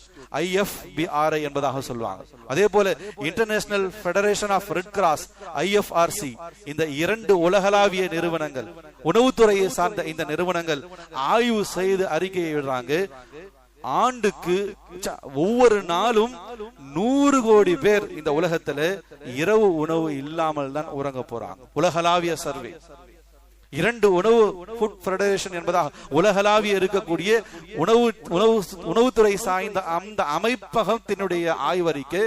IFBRI என்பதாக சொல்லுவாங்க. அதே போல international federation of red cross IFRC, இந்த 2 உலகளாவிய நிறுவனங்கள், உணவுத்துறையை சார்ந்த இந்த நிறுவனங்கள் ஆய்வு செய்து அறிக்கையை விடுறாங்க. ஆண்டுக்கு ஒவ்வொரு நாளும் 100 கோடி பேர் இந்த உலகத்துல இரவு உணவு இல்லாமல் தான் உறங்க போறாங்க. உலகளாவிய சர்வே 2 உணவு ஃபுட் ஃபெடரேஷன் என்பதாக உலகளாவிய இருக்கக்கூடிய உணவுத்துறை சார்ந்த அந்த அமைப்பகத்தினுடைய ஆய்வறிக்கை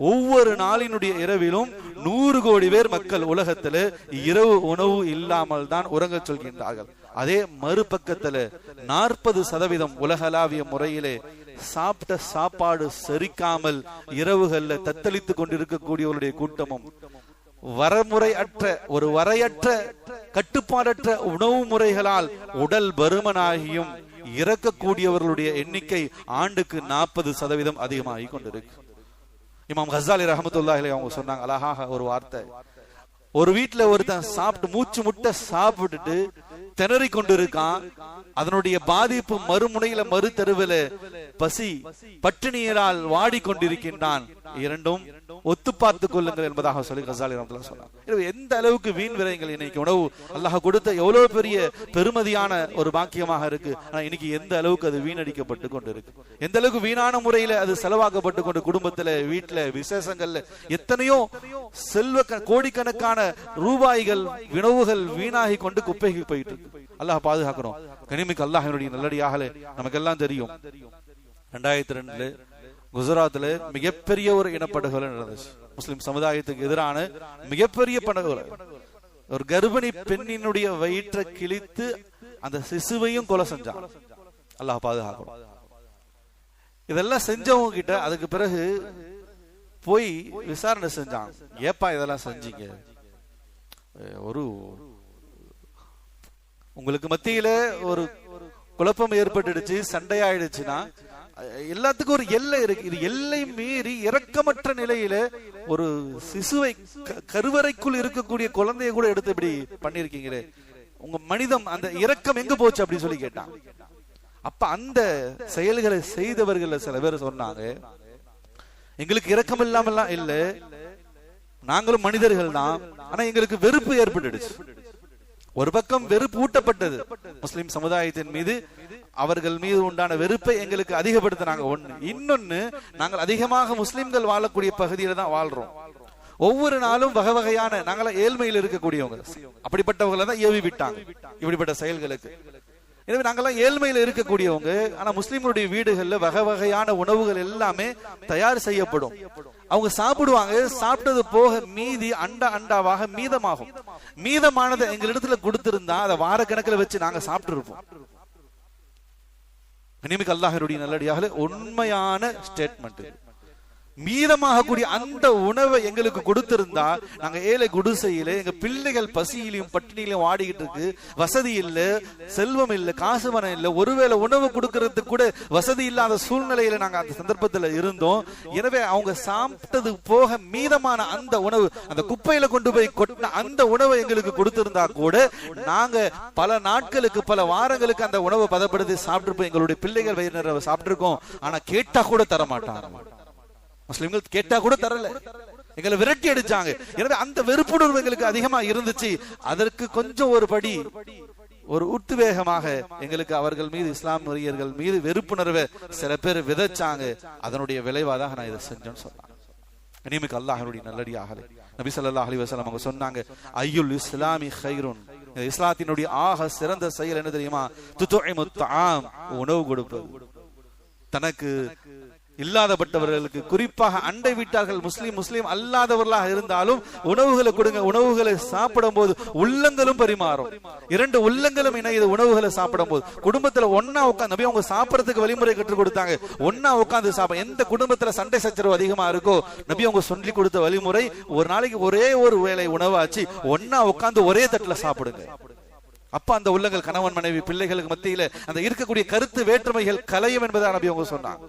ஒவ்வொரு நாளினுடைய இரவிலும் 100 கோடி பேர் மக்கள் உலகத்துல இரவு உணவு இல்லாமல் தான் உறங்க சொல்கின்றார்கள். அதே மறுபக்கத்துல 40% உலகளாவிய முறையிலே சாப்பிட்ட சாப்பாடு செரிக்காமல் இரவுகள்ல தத்தளித்துக் கொண்டிருக்கக்கூடியவருடைய கூட்டமும், வரையற்ற கட்டுப்பாடற்ற உணவு முறைகளால் உடல் பருமனாகியும் இறக்கக்கூடியவர்களுடைய எண்ணிக்கை ஆண்டுக்கு 40% அதிகமாகி கொண்டிருக்கு. இமாம் கஸாலி ரஹ்மத்துல்லாஹி அலைஹி அவங்க சொன்னாங்க அழகாக ஒரு வார்த்தை. ஒரு வீட்டுல ஒருத்தன் சாப்பிட்டு மூச்சு முட்டை சாப்பிட்டுட்டு திணறி கொண்டிருக்கான். அதனுடைய பாதிப்பு மறுமுனையில மறு தெருவில பசி பட்டினியால் வாடிக்கொண்டிருக்கின்றான். இரண்டும் ஒத்து பார்த்துக் கொள்ளுங்கள் என்பதாக சொல்லி கஸாலி ரஹ்மத்துல்லாஹி சொன்னாங்க. எந்த அளவுக்கு வீண் விரயங்கள் இன்னைக்கு உணவு அல்லாஹ் கொடுத்த எவ்வளவு பெரிய பெருமதியான ஒரு பாக்கியமாக இருக்கு. ஆனா இன்னைக்கு எந்த அளவுக்கு அது வீணடிக்கப்பட்டு கொண்டு இருக்கு, எந்த அளவுக்கு வீணான முறையில அது செலவாக்கப்பட்டு கொண்டு குடும்பத்துல வீட்டுல விசேஷங்கள்ல எத்தனையோ கோடிக்கணக்கான ரூபாய்கள் உணவுகள் வீணாகி கொண்டு குப்பைக்கு போயிட்டு இருக்கு. அல்லாஹ் பாதுகாக்கணும். கனிமிக்க அல்லாஹ்வுடைய நல்லடியார்களே, நமக்கு எல்லாம் தெரியும் 2002 குஜராத்ல மிகப்பெரிய ஒரு இனப்படுகொலை நடந்துச்சு. முஸ்லிம் சமுதாயத்துக்கு எதிரான மிகப்பெரிய படுகொலை. ஒரு கர்ப்பிணி பெண்ணினுடைய வயிற்றை கிழித்து அந்த சிசுவையும் கொலை செஞ்சான். அல்லாஹ் பாதுகாக்கணும். இதெல்லாம் செஞ்சவங்க கிட்ட அதுக்கு பிறகு போய் விசாரணை செஞ்சான். ஏப்பா இதெல்லாம் செஞ்சீங்க? உங்களுக்கு மத்தியில ஒரு குழப்பம் ஏற்பட்டுடுச்சு, சண்டையாயிடுச்சுன்னா எல்லாத்துக்கும் ஒரு எல்லை இருக்கு. இது எல்லை மீறி இரக்கமற்ற நிலையில ஒரு சிசுவை கருவறைக்குள் இருக்கக்கூடிய குழந்தைய கூட எடுத்து இப்படி பண்ணிருக்கீங்களே, உங்க மனிதம் அந்த இரக்கம் எங்க போச்சு அப்படின்னு சொல்லி கேட்டான். அப்ப அந்த செயல்களை செய்தவர்கள் சில பேர் சொன்னாங்க, எங்களுக்கு இரக்கம் இல்லாமல்லாம் இல்ல, நாங்களும் மனிதர்கள் தான், ஆனா எங்களுக்கு வெறுப்பு ஏற்பட்டுடுச்சு. ஒரு பக்கம் வெறுப்பு ஊட்டப்பட்டது முஸ்லிம் சமுதாயத்தின் மீது, அவர்கள் மீது உண்டான வெறுப்பை எங்களுக்கு அதிகப்படுத்தினாங்க. ஒண்ணு. இன்னொன்னு, நாங்கள் அதிகமாக முஸ்லிம்கள் வாழக்கூடிய பகுதியில தான் வாழ்றோம். ஒவ்வொரு நாளும் வகை வகையான, நாங்கள ஏழ்மையில் இருக்கக்கூடியவங்க, அப்படிப்பட்டவங்களை தான் ஏவி விட்டாங்க இப்படிப்பட்ட செயல்களுக்கு. எனவே நாங்கெல்லாம் ஏழ்மையில இருக்கக்கூடியவங்க. ஆனா முஸ்லிம்களுடைய வீடுகள்ல வகை வகையான உணவுகள் எல்லாமே தயார் செய்யப்படும். அவங்க சாப்பிடுவாங்க. சாப்பிட்டது போக மீதி அண்டாவாக மீதமாகும். மீதமானதை எங்களிடத்துல கொடுத்திருந்தா அதை வாரக்கணக்கில் வச்சு நாங்க சாப்பிட்டு இருப்போம். கண்ணியமிக்க அல்லாஹ்வுடைய நல்லடியார்களே, உண்மையான ஸ்டேட்மெண்ட். மீதமாக கூடிய அந்த உணவை எங்களுக்கு கொடுத்திருந்தா நாங்க ஏழை குடிசையில எங்க பிள்ளைகள் பசியிலையும் பட்டினியிலையும் வாடிக்கிட்டு இருக்கு. வசதி இல்ல, செல்வம் இல்ல, காசு பணம் இல்ல, ஒருவேளை உணவு கொடுக்கறதுக்கு கூட வசதி இல்லாத சூழ்நிலையில நாங்க அந்த சந்தர்ப்பத்துல இருந்தோம். எனவே அவங்க சாப்பிட்டது போக மீதமான அந்த உணவு, அந்த குப்பையில கொண்டு போய் கொட்டின அந்த உணவை எங்களுக்கு கொடுத்திருந்தா கூட நாங்க பல நாட்களுக்கு பல வாரங்களுக்கு அந்த உணவை பதப்படுத்தி சாப்பிட்டு எங்களுடைய பிள்ளைகள் வயிறு நிறைய சாப்பிட்டிருக்கோம். ஆனா கேட்டா கூட தர மாட்டாங்க. முஸ்லிம்கள் கேட்டா கூட தரல, எங்களை விரட்டி அடிச்சாங்க. எனவே அந்த வெறுப்புணர்வு எங்களுக்கு அதிகமா இருந்துச்சு. அதற்கு கொஞ்சம் ஒரு படி ஒரு உத்வேகமாக எங்களுக்கு அவர்கள் மீது, இஸ்லாமியர்கள் மீது வெறுப்புணர்வை சில பேர் விதைச்சாங்க. அதனுடைய விளைவாக நான் இதை செஞ்சேன்னு சொன்னாங்க. கண்ணியமிக்க அல்லாஹ்வுடைய நல்லடியார்களே, நபி ஸல்லல்லாஹு அலைஹி வஸல்லம் அவங்க சொன்னாங்க, ஐயுல் இஸ்லாமி கைருன், இஸ்லாத்தினுடைய ஆக சிறந்த செயல் என்ன தெரியுமா? துதுஇமுத் தஆம், உணவு கொடுப்பது. தனக்கு இல்லாதப்பட்டவர்களுக்கு, குறிப்பாக அண்டை வீட்டார்கள் முஸ்லீம் அல்லாதவர்களாக இருந்தாலும் உணவுகளை கொடுங்க. உணவுகளை சாப்பிடும் போது உள்ளங்களும் பரிமாறும். இரண்டு உள்ளங்களும் இணையது உணவுகளை சாப்பிடும் போது. குடும்பத்துல ஒன்னா உட்காந்து, நபி அவங்க சாப்பிடறதுக்கு வழிமுறை கற்றுக் கொடுத்தாங்க. ஒன்னா உட்காந்து சாப்பிட. எந்த குடும்பத்துல சண்டை சச்சரவு அதிகமா இருக்கோ நபி அவங்க சொல்லி கொடுத்த வழிமுறை, ஒரு நாளைக்கு ஒரே ஒரு வேளை உணவாச்சு ஒன்னா உட்காந்து ஒரே தட்டுல சாப்பிடுங்க. அப்ப அந்த உள்ளங்கள், கணவன் மனைவி பிள்ளைகளுக்கு மத்தியில அந்த இருக்கக்கூடிய கருத்து வேற்றுமைகள் கலையும் என்பதை நபி அவங்க சொன்னாங்க.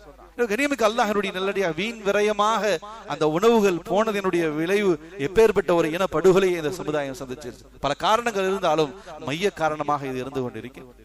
கண்ணியமிக்க அல்லாஹ்வுடைய நல்லடியாக வீண் விரயமாக அந்த உணவுகள் போனதனுடைய விளைவு எப்பேற்பட்ட ஒரு இன படுகொலையை இந்த சமுதாயம் சந்திச்சிருச்சு. பல காரணங்கள் இருந்தாலும் மைய காரணமாக இது இருந்து கொண்டிருக்கிறது.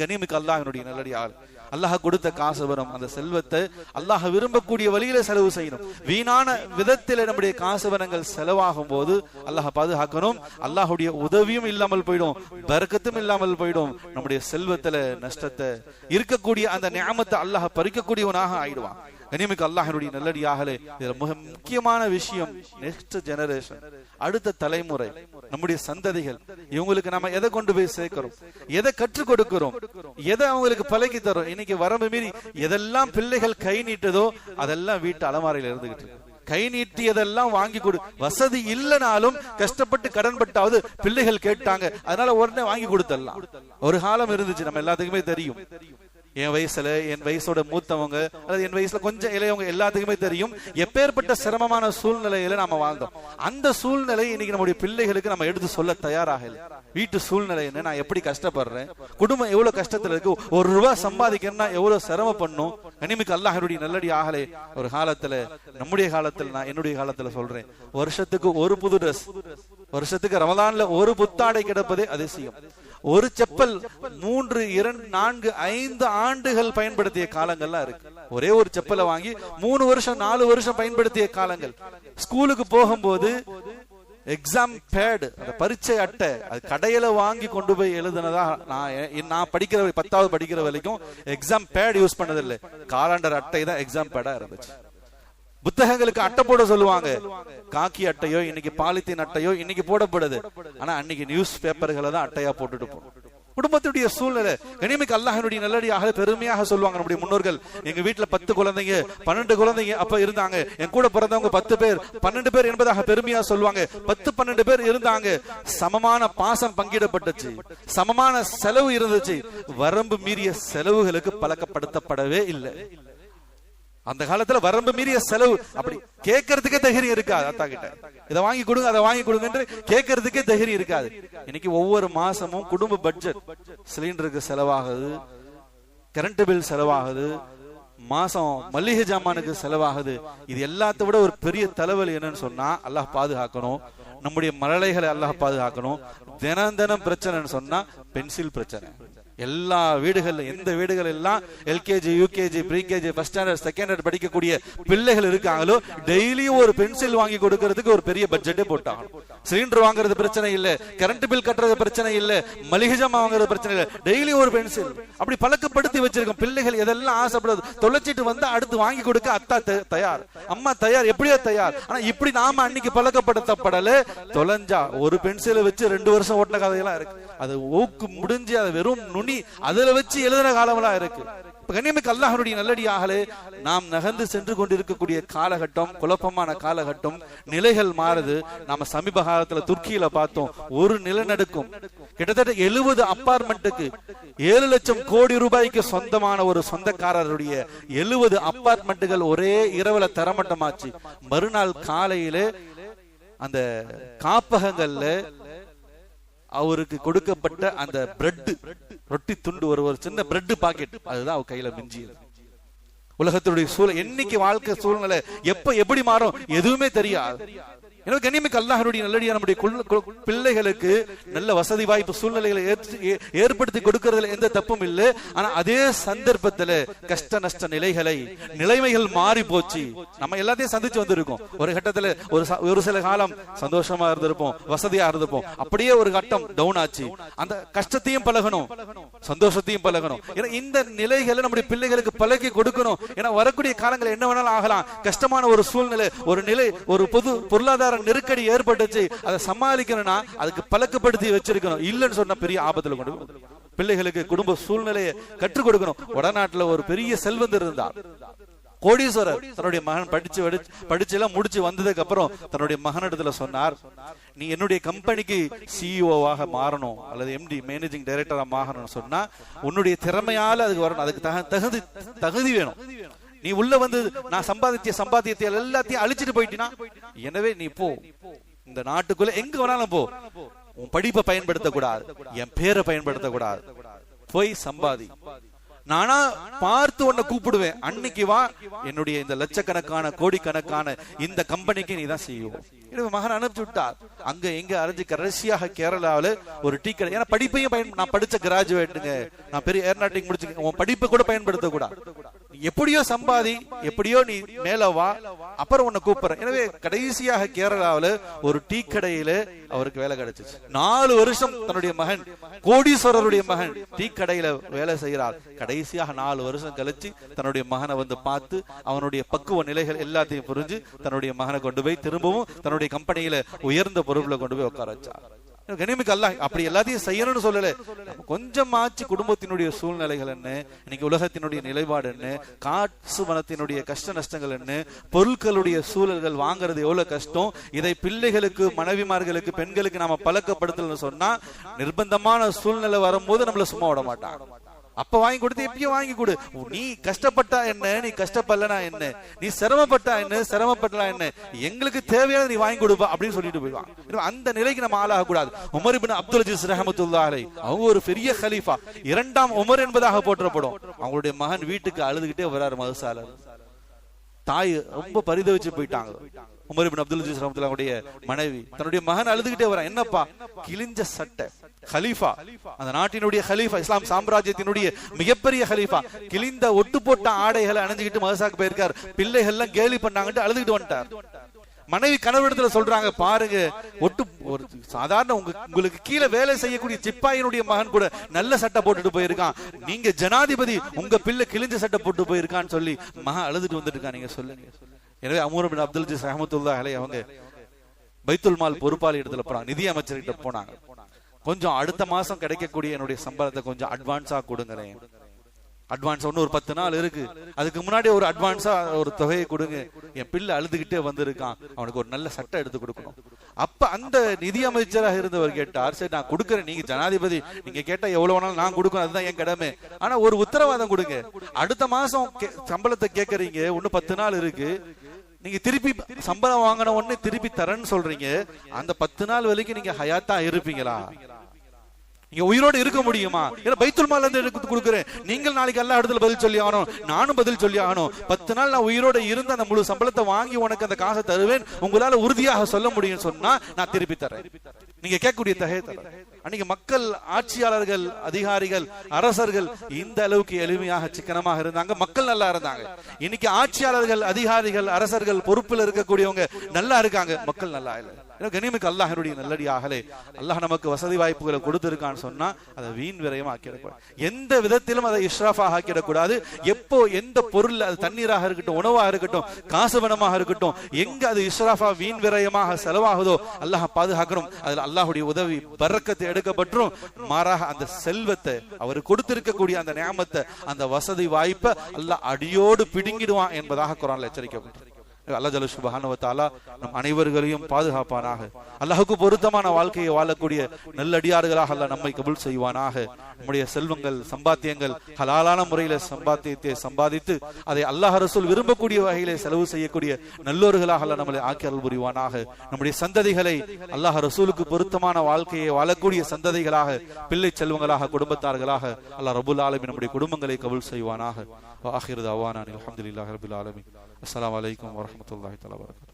கண்ணியமிக்க அல்லாஹ்வுடைய நல்லடியாக அல்லாஹ் கொடுத்த காசு வரும், அந்த செல்வத்தை அல்லாஹ் விரும்பக்கூடிய வழியில செலவு செய்யணும். வீணான விதத்தில் நம்முடைய காசு வரங்கள் செலவாகும் போது அல்லாஹ் பாதுகாக்கணும். அல்லாஹுடைய உதவியும் இல்லாமல் போயிடும், பரக்கத்தும் இல்லாமல் போயிடும். நம்முடைய செல்வத்துல நஷ்டத்தை, இருக்கக்கூடிய அந்த நிஅமத்தை அல்லாஹ் பறிக்கக்கூடியவனாக ஆயிடுவான். கண்ணியமிக்க அல்லாஹ்வுடைய நல்லடியார்களே, இதுல மிக முக்கியமான விஷயம், நெக்ஸ்ட் ஜெனரேஷன், அடுத்த தலைமுறை, நம்முடைய சந்ததிகள், இவங்களுக்கு நம்ம எதை கொண்டு போய் சேர்க்கிறோம், எதை கற்றுக் கொடுக்கிறோம், எதை அவங்களுக்கு பழகி தரோம். இன்னைக்கு வரம்பு மீறி எதெல்லாம் பிள்ளைகள் கை நீட்டதோ அதெல்லாம் வீட்டு அலமாரியில இருந்துகிட்டு கை நீட்டியதெல்லாம் வாங்கி கொடு. வசதி இல்லைனாலும் கஷ்டப்பட்டு கடன்பட்டாவது பிள்ளைகள் கேட்டாங்க, அதனால உடனே வாங்கி கொடுத்துடலாம். ஒரு காலம் இருந்துச்சு, நம்ம எல்லாத்துக்குமே தெரியும். என் வயசுல, என் வயசோட மூத்தவங்க அல்லது என் வயசுல கொஞ்சம் இளையவங்க எல்லாத்துக்குமே தெரியும் எப்பேற்பட்ட சிரமமான சூழ்நிலையில நாம வாழ்ந்தோம். அந்த சூழ்நிலை இன்னைக்கு நம்முடைய பிள்ளைகளுக்கு நம்ம எடுத்து சொல்ல தயாராக இல்லை. வீட்டு சூழ்நிலை என்ன, நான் எப்படி கஷ்டப்படுறேன், குடும்பம் எவ்வளவு கஷ்டத்துல இருக்கு, ஒரு ரூபாய் சம்பாதிக்கணும்னா எவ்வளவு சிரமம் பண்ணும். கண்ணியமிக்க அல்லாஹ்வுடைய நல்லடியார்களே, ஒரு காலத்துல, நம்முடைய காலத்துல, நான் என்னுடைய காலத்துல சொல்றேன், வருஷத்துக்கு ஒரு புது ட்ரெஸ், வருஷத்துக்கு ரமலான்ல ஒரு புத்தாடை கிடப்பதே அதிசயம். ஒரு செப்பல் 3, 2, 4, 5 ஆண்டுகள் பயன்படுத்திய காலங்கள்லாம் இருக்கு. ஒரே ஒரு செப்பலை வாங்கி 3 வருஷம் 4 வருஷம் பயன்படுத்திய காலங்கள். ஸ்கூலுக்கு போகும்போது எக்ஸாம் பேட், அந்த பரீட்சை அட்டை, அது கடையில வாங்கி கொண்டு போய் எழுதுனதா. நான் படிக்கிற 10வது படிக்கிற வரைக்கும் எக்ஸாம் பேட் யூஸ் பண்ணதில்லை. காலண்டர் அட்டை தான் எக்ஸாம் பேடா இருந்துச்சு. புத்தகங்களுக்கு அட்டை போட சொல்லுவாங்க, காக்கி அட்டையோ இன்னைக்கு பாலித்தீன் அட்டையோ இன்னைக்கு போடப்படுது. ஆனா அன்னைக்கு நியூஸ் பேப்பர்களை தான் அட்டையா போட்டுட்டு போகும். குடும்பத்துடைய சூழ்நிலை. கண்ணியமிக்க அல்லாஹ்வுடைய நல்லடியாக பெருமையாக சொல்லுவாங்க நம்முடைய முன்னோர்கள், எங்க வீட்டுல 10 குழந்தைங்க 12 குழந்தைங்க அப்ப இருந்தாங்க, என் கூட பிறந்தவங்க 10 பேர் 12 பேர் என்பதாக பெருமையா சொல்லுவாங்க. 10-12 பேர் இருந்தாங்க. சமமான பாசம் பங்கிடப்பட்டுச்சு, சமமான செலவு இருந்துச்சு. வரம்பு மீறிய செலவுகளுக்கு பழக்கப்படுத்தப்படவே இல்லை. அந்த காலத்துல வரம்பு மீறிய செலவு, அப்படி கேட்கறதுக்கே தைரியம் இருக்காது. அத்தா கிட்ட இதை வாங்கி கொடுங்க, அதை வாங்கி கொடுங்க என்று கேட்கறதுக்கே தைரியம் இருக்காது. இன்னைக்கு ஒவ்வொரு மாசமும் குடும்ப பட்ஜெட், சிலிண்டருக்கு செலவாகுது, கரண்ட் பில் செலவாகுது, மாசம் மல்லிகை ஜாமானுக்கு செலவாகுது. இது எல்லாத்த விட ஒரு பெரிய தலைவலி என்னன்னு சொன்னா, அல்லாஹ் பாதுகாக்கணும், நம்முடைய மழலைகளை அல்லாஹ் பாதுகாக்கணும். தினம் பிரச்சனைன்னு சொன்னா பென்சில் பிரச்சனை. எல்லா வீடுகள்ல, எந்த வீடுகள் எல்லாம் LKG, UKG, pre-KG, first standard, second standard படிக்கக்கூடிய பிள்ளைகள் இருக்காங்களோ, டெய்லியும் ஒரு பென்சில் வாங்கி கொடுக்கறதுக்கு ஒரு பெரிய பட்ஜெட்டே போட்டாங்க. சிலிண்டர் வாங்குறது பிரச்சனை இல்ல, கரண்ட் பில் கட்டுறது பிரச்சனை இல்ல, மளிகை ஜாமான் வாங்குறது பிரச்சனை இல்ல, டெய்லி ஒரு பென்சில். அப்படி பழக்கப்படுத்தி வச்சிருக்கோம். பிள்ளைகள் எதெல்லாம் ஆசைப்படுது தொலைச்சிட்டு வந்து அடுத்து வாங்கி கொடுக்க அத்தா தயார், அம்மா தயார், எப்படியோ தயார். ஆனா இப்படி நாம அன்னைக்கு பழக்கப்படுத்தப்படல. தொலைஞ்சா ஒரு பென்சிலை வச்சு 2 வருஷம் ஓட்டின கதையெல்லாம் இருக்கு. அது ஊக்கு முடிஞ்சு அதை வெறும் நுனி எண்ணி அதுல வச்சு எழுதுற காலமெல்லாம் இருக்கு. கண்ணியமிக்க அல்லாஹ்வுடைய நல்லடியார்களே, நாம் நகர்ந்து சென்று கொண்டிருக்கக்கூடிய காலகட்டம் குழப்பமான காலகட்டம். நிலைகள் மாறுது. நாம சமீப காலத்துல துர்க்கியில பார்த்தோம், ஒரு நிலநடுக்கம் கிட்டத்தட்ட 70 அப்பார்ட்மெண்ட்டுக்கு 7 லட்சம் கோடி ரூபாய்க்கு சொந்தமான ஒரு சொந்தக்காரருடைய 70 அப்பார்ட்மெண்ட்டுகள் ஒரே இரவுல தரமட்டமாச்சு. மறுநாள் காலையில அந்த காப்பகங்கள்ல அவருக்கு கொடுக்கப்பட்ட அந்த பிரெட் ரொட்டி துண்டு, ஒரு சின்ன பிரெட் பாக்கெட், அதுதான் அவர் கையில மிஞ்சியது. உலகத்துடைய சூழல் என்னைக்கு வாழ்க்கை சூழ்நிலை எப்ப எப்படி மாறும் எதுவுமே தெரியாது. எனவே கண்ணியமிக்க அல்லாஹ்வுடைய நல்லடியார் நம்முடைய பிள்ளைகளுக்கு நல்ல வசதி வாய்ப்பு சூழ்நிலைகளை ஏற்படுத்தி கொடுக்கறதுல எந்த தப்பும் இல்லை. ஆனா அதே சந்தர்ப்பத்துல கஷ்ட நஷ்ட நிலைமைகள் மாறி போச்சு. நம்ம எல்லாத்தையும் சந்திச்சு வந்திருக்கோம். ஒரு கட்டத்துல ஒரு சில காலம் சந்தோஷமா இருந்திருப்போம், வசதியா இருந்திருப்போம். அப்படியே ஒரு கட்டம் டவுன் ஆச்சு. அந்த கஷ்டத்தையும் பழகணும், சந்தோஷத்தையும் பழகணும். ஏன்னா இந்த நிலைகளை நம்முடைய பிள்ளைகளுக்கு பழகி கொடுக்கணும். ஏன்னா வரக்கூடிய காலங்கள் என்ன வேணாலும் ஆகலாம். கஷ்டமான ஒரு சூழ்நிலை, ஒரு நிலை, ஒரு பொருளாதார நெருக்கடி ஏற்பட்டுச்சு. அதை சமாளிக்கணும்னா அதுக்கு பழக்கப்படுத்தி வச்சிருக்கணும். இல்லைன்னு சொன்னா பெரிய ஆபத்துல கொண்டு பிள்ளைகளுக்கு குடும்ப சூழ்நிலையை கற்றுக் கொடுக்கணும். வடநாட்டுல ஒரு பெரிய செல்வந்தர் இருந்தார், கோடீஸ்வரர். தன்னுடைய மகன் படிச்சு எல்லாம் முடிச்சு வந்ததுக்கு அப்புறம் தன்னுடைய மகனிடத்துல சொன்னார், நீ என்னுடைய கம்பெனிக்கு சிஇஓவாக மாறணும் அல்லது எம்டி மேனேஜிங் டைரக்டரா மாறணும்னு சொன்னா உன்னுடைய திறமையால அதுக்கு வரணும், அதுக்கு தகுதி வேணும். நீ உள்ள வந்து நான் சம்பாதியத்தை எல்லாத்தையும் அழிச்சிட்டு போயிட்டினா, எனவே நீ போ, இந்த நாட்டுக்குள்ள எங்க வேணாலும் போ, உன் படிப்பை பயன்படுத்தக்கூடாது, என் பேரை பயன்படுத்தக்கூடாது, போய் சம்பாதி, நானா பார்த்து உன்னை கூப்பிடுவேன், அன்னைக்கு வா, என்னுடைய இந்த லட்சக்கணக்கான கோடிக்கணக்கான இந்த கம்பெனிக்கு நீ தான் செய்வோம். மகன் அனுப்பிச்சு விட்டார். அங்க எங்க அறிஞ்சு கடைசியாக கேரளாவில் ஒரு டீ கடை. ஏன்னா படிப்பையும் நான் படிச்ச கிராஜுவேட்டுங்க, நான் பெரிய ஏர்நாட்டிக் முடிச்சு, உன் படிப்பை கூட பயன்படுத்த கூடாது, எப்படியோ சம்பாதி, எப்படியோ நீ மேல வா, அப்புறம் உன்னை கூப்பிடுறேன். எனவே கடைசியாக கேரளாவில் ஒரு டீ கடையில அவருக்கு வேலை கிடைச்சிச்சு. 4 வருஷம் தன்னுடைய மகன், கோடீஸ்வரருடைய மகன், டீ கடையில வேலை செய்கிறார். கடைசியாக 4 வருஷம் கழிச்சு தன்னுடைய மகனை வந்து பார்த்து அவனுடைய பக்குவ நிலைகள் எல்லாத்தையும் புரிஞ்சு தன்னுடைய மகனை கொண்டு போய் திரும்பவும் தன்னுடைய கம்பெனியில உயர்ந்த பொறுப்புல கொண்டு போய் உட்கார வச்சார். கண்ணியமிக்க அல்லாஹ் அப்படி எல்லாத்தையும் செய்யணும்னு சொல்லல, கொஞ்சமாச்சு குடும்பத்தினுடைய சூழ்நிலைகள் என்ன, இன்னைக்கு உலகத்தினுடைய நிலைப்பாடு என்ன, காசு பணத்தினுடைய கஷ்ட நஷ்டங்கள் என்ன, பொருட்களுடைய சூழல்கள் வாங்குறது எவ்வளவு கஷ்டம், இதை பிள்ளைகளுக்கு, மனைவிமார்களுக்கு, பெண்களுக்கு நாம பழக்கப்படுத்தலன்னு சொன்னா நிர்பந்தமான சூழ்நிலை வரும்போது நம்மள சும்மா விட மாட்டாங்க. அப்ப வாங்கி கொடுத்து எப்பயும் வாங்கி கொடு. நீ கஷ்டப்பட்டா என்ன, நீ கஷ்டப்படலனா என்ன, நீ சிரமப்பட்டா என்ன, சிரமப்பட்டா என்ன, எங்களுக்கு தேவையான நீ வாங்கி கொடுப்பா அப்படின்னு சொல்லிட்டு போயிடுவான். அந்த நிலைக்கு நம்ம ஆளாக கூடாது. உமர் இப்னு அப்துல் அஜீஸ் ரஹ்மத்துல்லாஹி அலைஹி அவங்க ஒரு பெரிய கலீஃபா, 2ஆம் உமர் என்பதாக போற்றப்படும். அவங்களுடைய மகன் வீட்டுக்கு அழுதுகிட்டே வர்றாரு மதுசால. தாய் ரொம்ப பரிதவிச்சு போயிட்டாங்க. உமர் இப்னு அப்துல் அஜீஸ் ரஹ்மத்துல்லாஹுடைய மனைவி தன்னுடைய மகன் அழுதுகிட்டே வரான். என்னப்பா? கிழிஞ்ச சட்டை. கலீஃபா, அந்த நாட்டினுடைய கலீஃபா, இஸ்லாம் சாம்ராஜ்யத்தினுடைய மிகப்பெரிய கலீஃபா, கிழிந்த ஒட்டு போட்ட ஆடைகளை அணிஞ்சுக்கிட்டு மதரசாக்கு போயிருக்கார். பிள்ளைகள் எல்லாம் கேலி பண்ணாங்கட்டு அழுதுகிட்டு வந்துட்டார். மனைவி கணவரிடத்துல சொல்றாங்க, பாருங்க, ஒரு சாதாரண உங்களுக்கு கீழே வேலை செய்யக்கூடிய சிப்பாயினுடைய மகன் கூட நல்ல சட்டை போட்டுட்டு போயிருக்கான், நீங்க ஜனாதிபதி, உங்க பிள்ளை கிழிஞ்ச சட்டை போட்டு போயிருக்கான்னு சொல்லி மகன் அழுதுட்டு வந்துட்டு இருக்கா, நீங்க சொல்லுங்க. எனவே உமர் இப்னு அப்துல் அஜீஸ் ரஹ்மத்துல்லாஹி அலைஹி அவங்க பைத்துல் மால் பொறுப்பாளி இடத்துல போனாங்க, நிதி அமைச்சர்கிட்ட போனாங்க. கொஞ்சம் அடுத்த மாசம் கிடைக்கக்கூடிய என்னுடைய சம்பளத்தை கொஞ்சம் அட்வான்ஸா கொடுங்களேன். அட்வான்ஸ் ஒன்னு ஒரு 10 நாள் இருக்கு, அதுக்கு முன்னாடி ஒரு அட்வான்ஸா ஒரு தொகையை கொடுங்க, என் பிள்ளை அழுதுகிட்டே வந்திருக்கான், அவனுக்கு ஒரு நல்ல சட்டை எடுத்து கொடுக்கணும். அப்ப அந்த நிதி அமைச்சராக இருந்தவர் கேட்டார், சரி நான் கொடுக்கறேன், நீங்க ஜனாதிபதி, நீங்க கேட்டா எவ்வளவு வேணாலும் நான் கொடுக்கணும், அதுதான் என் கடமை, ஆனா ஒரு உத்தரவாதம் கொடுங்க, அடுத்த மாசம் சம்பளத்தை கேட்கறீங்க, ஒன்னு 10 நாள் இருக்கு, நீங்க திருப்பி சம்பளம் வாங்கின உடனே திருப்பி தரேன்னு சொல்றீங்க, அந்த 10 நாள் வரைக்கும் நீங்க ஹயாத்தா இருப்பீங்களா? நீங்க உயிரோடு இருக்க முடியுமா? ஏன்னா பைத்துல் மால்ல இருந்து எடுத்து கொடுக்குறேன், நீங்கள் நாளைக்கு எல்லா இடத்துல பதில் சொல்லி ஆகணும், நானும் பதில் சொல்லி ஆகணும். 10 நாள் நான் உயிரோட இருந்து அந்த முழு சம்பளத்தை வாங்கி உனக்கு அந்த காசை தருவேன், உங்களால உறுதியாக சொல்ல முடியும் சொன்னா நான் திருப்பி தரேன், நீங்க கேட்கக்கூடிய தொகையை தரேன். அன்னைக்கு மக்கள், ஆட்சியாளர்கள், அதிகாரிகள், அரசர்கள் இந்த அளவுக்கு எளிமையாக சிக்கனமாக இருந்தாங்க, மக்கள் நல்லா இருந்தாங்க. இன்னைக்கு ஆட்சியாளர்கள், அதிகாரிகள், அரசர்கள், பொறுப்பில் இருக்கக்கூடியவங்க நல்லா இருக்காங்க, மக்கள் நல்லா இல்லை. கண்ணியமிக்க அல்லாஹ்வுடைய நல்லடியார்களே, அல்லாஹ் நமக்கு வசதி வாய்ப்புகளை கொடுத்திருக்கான்னு சொன்னா அதை வீண் விரயமா ஆக்கிடக்கூடாது, எந்த விதத்திலும் அதை இஸ்ராஃபாக ஆக்கிடக்கூடாது. எப்போ எந்த பொருள், அது தண்ணீராக இருக்கட்டும், உணவாக இருக்கட்டும், காசு பணமாக இருக்கட்டும், எங்க அது இஸ்ராஃபா வீண் விரயமாக செலவாகுதோ அல்லாஹ் பாதுகாக்கணும். அதுல அல்லாஹ்வுடைய உதவி பரக்கத்தை எடுக்கப்பட்டும், மாறாக அந்த செல்வத்தை அவர் கொடுத்திருக்கக்கூடிய அந்த நியாமத்தை அந்த வசதி வாய்ப்பை அல்லாஹ் அடியோடு பிடுங்கிடுவான் என்பதாக குர்ஆன்ல எச்சரிக்கப்பட்டிருக்கு. அல்லாஹ் ஜல்ல சுப்ஹானஹு வ தஆலா நம் அனைவர்களையும் பாதுகாப்பானாக. அல்லாஹ்வுக்கு பொருத்தமான வாழ்க்கையை வாழக்கூடிய நல்லடியார்களாக அல்லாஹ் நம்மை கபூல் செய்வானாக. நம்முடைய செல்வங்கள் சம்பாத்தியங்கள் ஹலாலான முறையில சம்பாத்தியத்தை சம்பாதித்து அதை அல்லாஹ் ரசூல் விரும்பக்கூடிய வகையிலே செலவு செய்யக்கூடிய நல்லோர்களாக அல்லாஹ் நம்மளை ஆக்கி அருள் புரிவானாக. நம்முடைய சந்ததிகளை அல்லாஹ் ரசூலுக்கு பொருத்தமான வாழ்க்கையை வாழக்கூடிய சந்ததிகளாக, பிள்ளை செல்வங்களாக, குடும்பத்தார்களாக அல்லாஹ் ரப்புல் ஆலமீன் நம்முடைய குடும்பங்களை கபூல் செய்வானாக. வ ஆகிரு தஅவானா அல்ஹம்துலில்லாஹி ரப்பில் ஆலமீன். அஸ்ஸலாமு அலைக்கும் வரஹ்மத்துல்லாஹி தஆலா வபரகாத்துஹு.